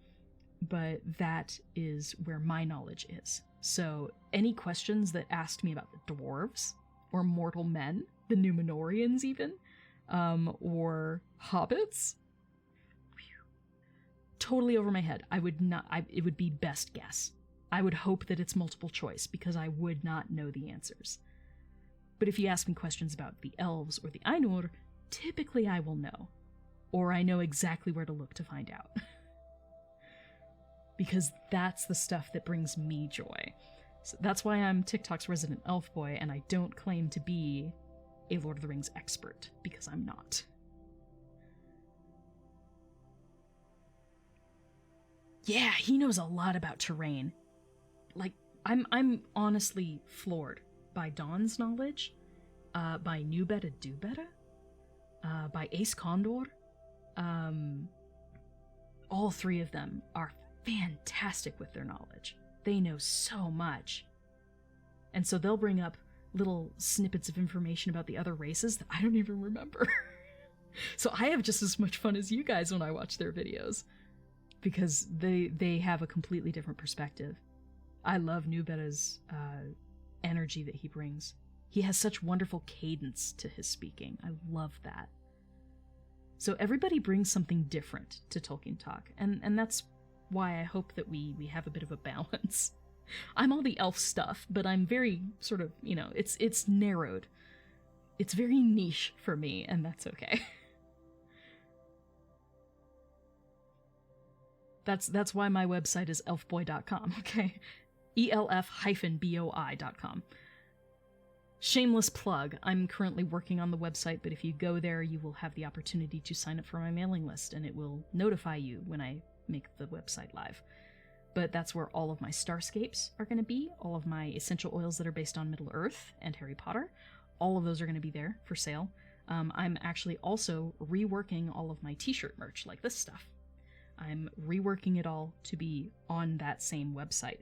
But that is where my knowledge is. So any questions that asked me about the dwarves, or mortal men, the Númenóreans even, or hobbits, totally over my head. It would be best guess. I would hope that it's multiple choice because I would not know the answers. But if you ask me questions about the elves or the Ainur, typically I will know. Or I know exactly where to look to find out. Because that's the stuff that brings me joy. So that's why I'm TikTok's resident elf boy, and I don't claim to be a Lord of the Rings expert, because I'm not. Yeah, he knows a lot about terrain. Like, I'm honestly floored by Dawn's knowledge, by New Beta Do Beta, by Ace Condor. All 3 of them are fantastic with their knowledge. They know so much. And so they'll bring up little snippets of information about the other races that I don't even remember. So I have just as much fun as you guys when I watch their videos, because they have a completely different perspective. I love New Beta's energy that he brings. He has such wonderful cadence to his speaking. I love that. So everybody brings something different to Tolkien Talk, and that's why I hope that we have a bit of a balance. I'm all the elf stuff, but I'm very sort of, it's narrowed. It's very niche for me, and that's okay. That's why my website is elfboy.com, okay? ELF-BOI.com. Shameless plug, I'm currently working on the website, but if you go there, you will have the opportunity to sign up for my mailing list, and it will notify you when I make the website live. But that's where all of my starscapes are going to be, all of my essential oils that are based on Middle-earth and Harry Potter. All of those are going to be there for sale. I'm actually also reworking all of my t-shirt merch, like this stuff. I'm reworking it all to be on that same website,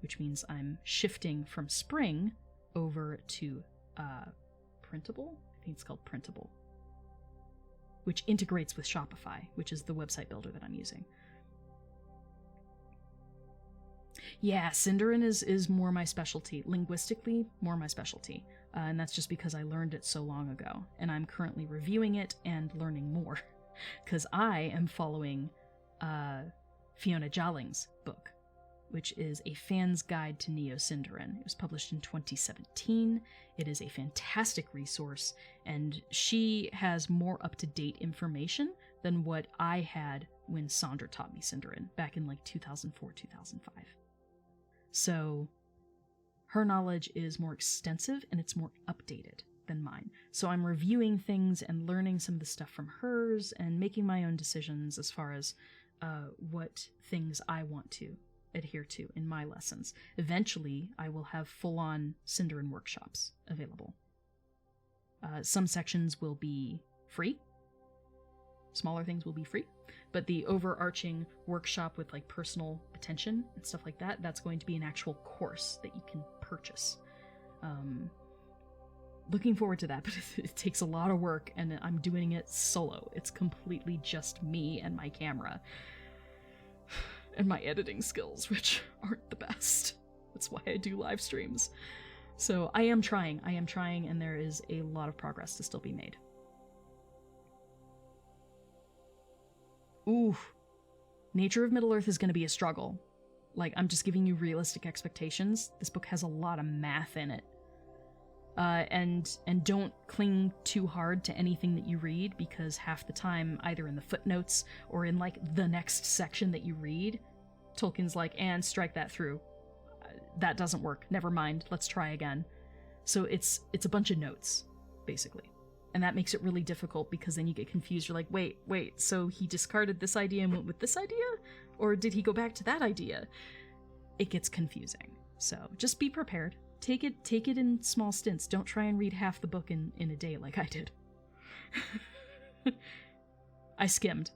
which means I'm shifting from Spring over to Printable. I think it's called Printable, which integrates with Shopify, which is the website builder that I'm using. Yeah, Sindarin is more my specialty. Linguistically, more my specialty. And that's just because I learned it so long ago. And I'm currently reviewing it and learning more. Because I am following Fiona Jalling's book, which is A Fan's Guide to Neo-Sindarin. It was published in 2017. It is a fantastic resource, and she has more up-to-date information than what I had when Sandra taught me Sindarin back in like 2004, 2005. So her knowledge is more extensive and it's more updated than mine. So I'm reviewing things and learning some of the stuff from hers and making my own decisions as far as what things I want to adhere to in my lessons. Eventually, I will have full-on Sindarin workshops available. Some sections will be free. Smaller things will be free. But the overarching workshop with like personal attention and stuff like that, that's going to be an actual course that you can purchase. Looking forward to that, but it takes a lot of work, and I'm doing it solo. It's completely just me and my camera. And my editing skills, which aren't the best. That's why I do live streams. So I am trying, and there is a lot of progress to still be made. Ooh. Nature of Middle-earth is going to be a struggle. Like, I'm just giving you realistic expectations. This book has a lot of math in it. And don't cling too hard to anything that you read, because half the time, either in the footnotes or in like the next section that you read, Tolkien's like, and strike that through. That doesn't work. Never mind. Let's try again. So it's a bunch of notes, basically. And that makes it really difficult, because then you get confused. You're like, wait, so he discarded this idea and went with this idea? Or did he go back to that idea? It gets confusing. So just be prepared. Take it in small stints. Don't try and read half the book in a day like I did. I skimmed.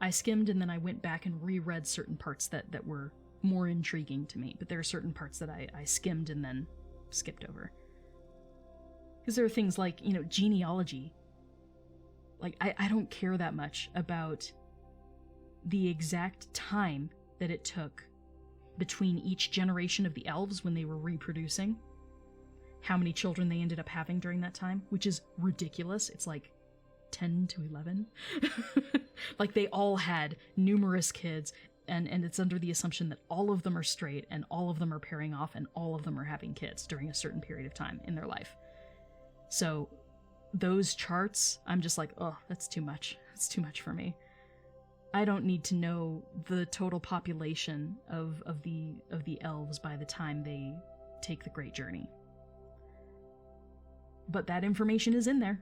And then I went back and reread certain parts that were more intriguing to me. But there are certain parts that I skimmed and then skipped over. Because there are things like, genealogy. Like, I don't care that much about the exact time that it took between each generation of the elves when they were reproducing, how many children they ended up having during that time, which is ridiculous. It's like 10 to 11. Like, they all had numerous kids, and it's under the assumption that all of them are straight, and all of them are pairing off, and all of them are having kids during a certain period of time in their life. So those charts, I'm just like, oh, that's too much. That's too much for me. I don't need to know the total population of the elves by the time they take the Great Journey. But that information is in there.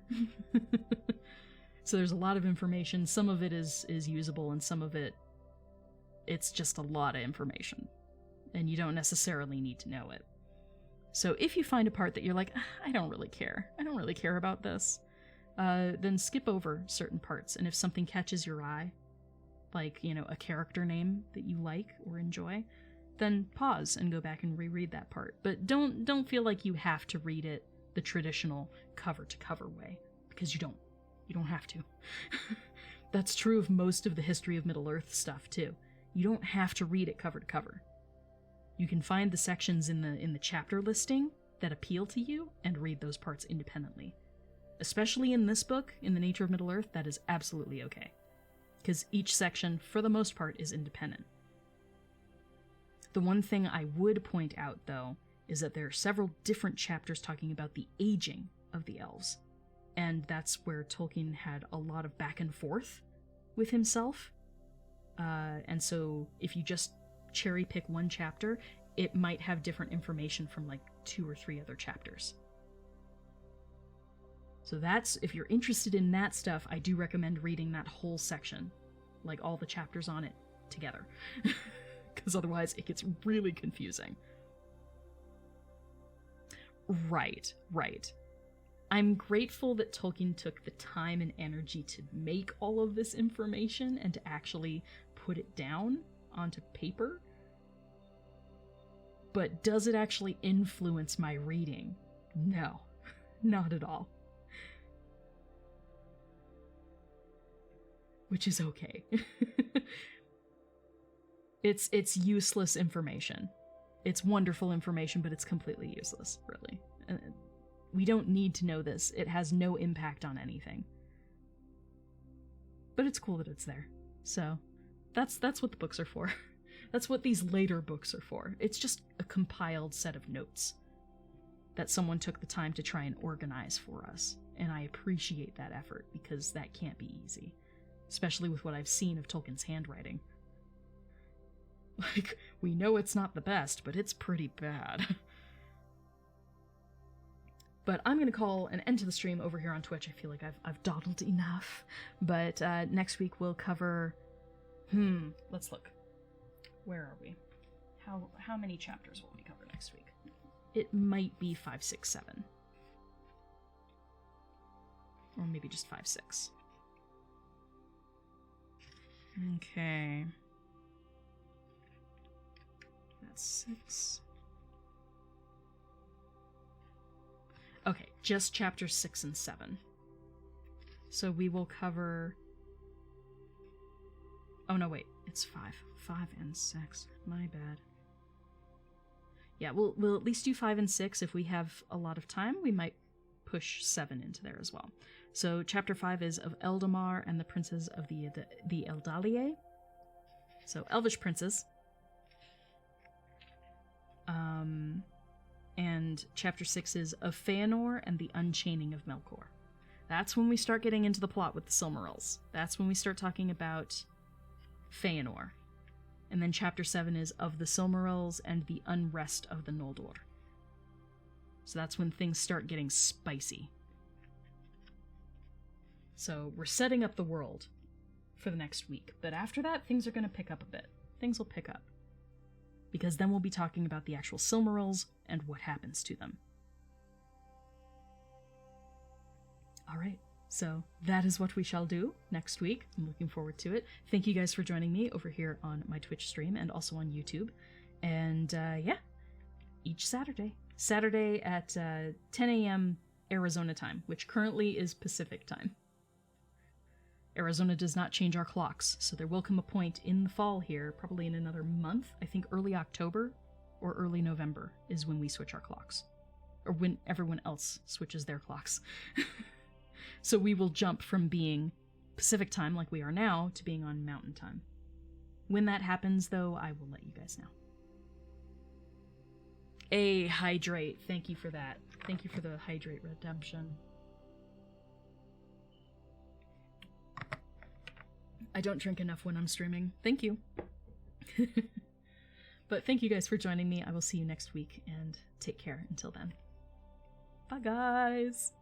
So there's a lot of information. Some of it is usable, and some of it's just a lot of information. And you don't necessarily need to know it. So if you find a part that you're like, I don't really care about this, then skip over certain parts. And if something catches your eye, like, a character name that you like or enjoy, then pause and go back and reread that part. But don't feel like you have to read it the traditional cover-to-cover way, because you don't. You don't have to. That's true of most of the history of Middle-earth stuff, too. You don't have to read it cover to cover. You can find the sections in the chapter listing that appeal to you and read those parts independently. Especially in this book, in The Nature of Middle-earth, that is absolutely okay. Because each section, for the most part, is independent. The one thing I would point out, though, is that there are several different chapters talking about the aging of the elves. And that's where Tolkien had a lot of back and forth with himself. And so if you just cherry pick one chapter, it might have different information from like 2 or 3 other chapters. So that's, if you're interested in that stuff, I do recommend reading that whole section, like all the chapters on it together, because otherwise it gets really confusing. Right. I'm grateful that Tolkien took the time and energy to make all of this information and to actually put it down onto paper. But does it actually influence my reading? No, not at all. Which is okay. It's useless information. It's wonderful information, but it's completely useless, really. We don't need to know this. It has no impact on anything. But it's cool that it's there. So, that's what the books are for. That's what these later books are for. It's just a compiled set of notes that someone took the time to try and organize for us. And I appreciate that effort, because that can't be easy. Especially with what I've seen of Tolkien's handwriting. Like, we know it's not the best, but it's pretty bad. But I'm going to call an end to the stream over here on Twitch. I feel like I've dawdled enough. But next week we'll cover... let's look. Where are we? How many chapters will we cover next week? It might be 5, 6, 7. Or maybe just 5, 6. Okay. That's 6. Okay, just chapters 6 and 7. So we will cover... Oh no, wait, it's 5. 5 and 6. My bad. Yeah, we'll at least do 5 and 6. If we have a lot of time, we might push 7 into there as well. So chapter 5 is of Eldemar and the princes of the Dalier. So Elvish princes. And chapter 6 is of Feanor and the unchaining of Melkor. That's when we start getting into the plot with the Silmarils. That's when we start talking about Feanor. And then chapter 7 is of the Silmarils and the unrest of the Noldor. So that's when things start getting spicy. So we're setting up the world for the next week. But after that, things are going to pick up a bit. Things will pick up. Because then we'll be talking about the actual Silmarils and what happens to them. Alright, so that is what we shall do next week. I'm looking forward to it. Thank you guys for joining me over here on my Twitch stream and also on YouTube. And yeah, each Saturday. Saturday at 10 a.m. Arizona time, which currently is Pacific time. Arizona does not change our clocks, so there will come a point in the fall here, probably in another month, I think early October or early November is when we switch our clocks. Or when everyone else switches their clocks. So we will jump from being Pacific time like we are now to being on Mountain time. When that happens, though, I will let you guys know. Hydrate. Thank you for that. Thank you for the hydrate redemption. I don't drink enough when I'm streaming. Thank you. But thank you guys for joining me. I will see you next week, and take care until then. Bye, guys!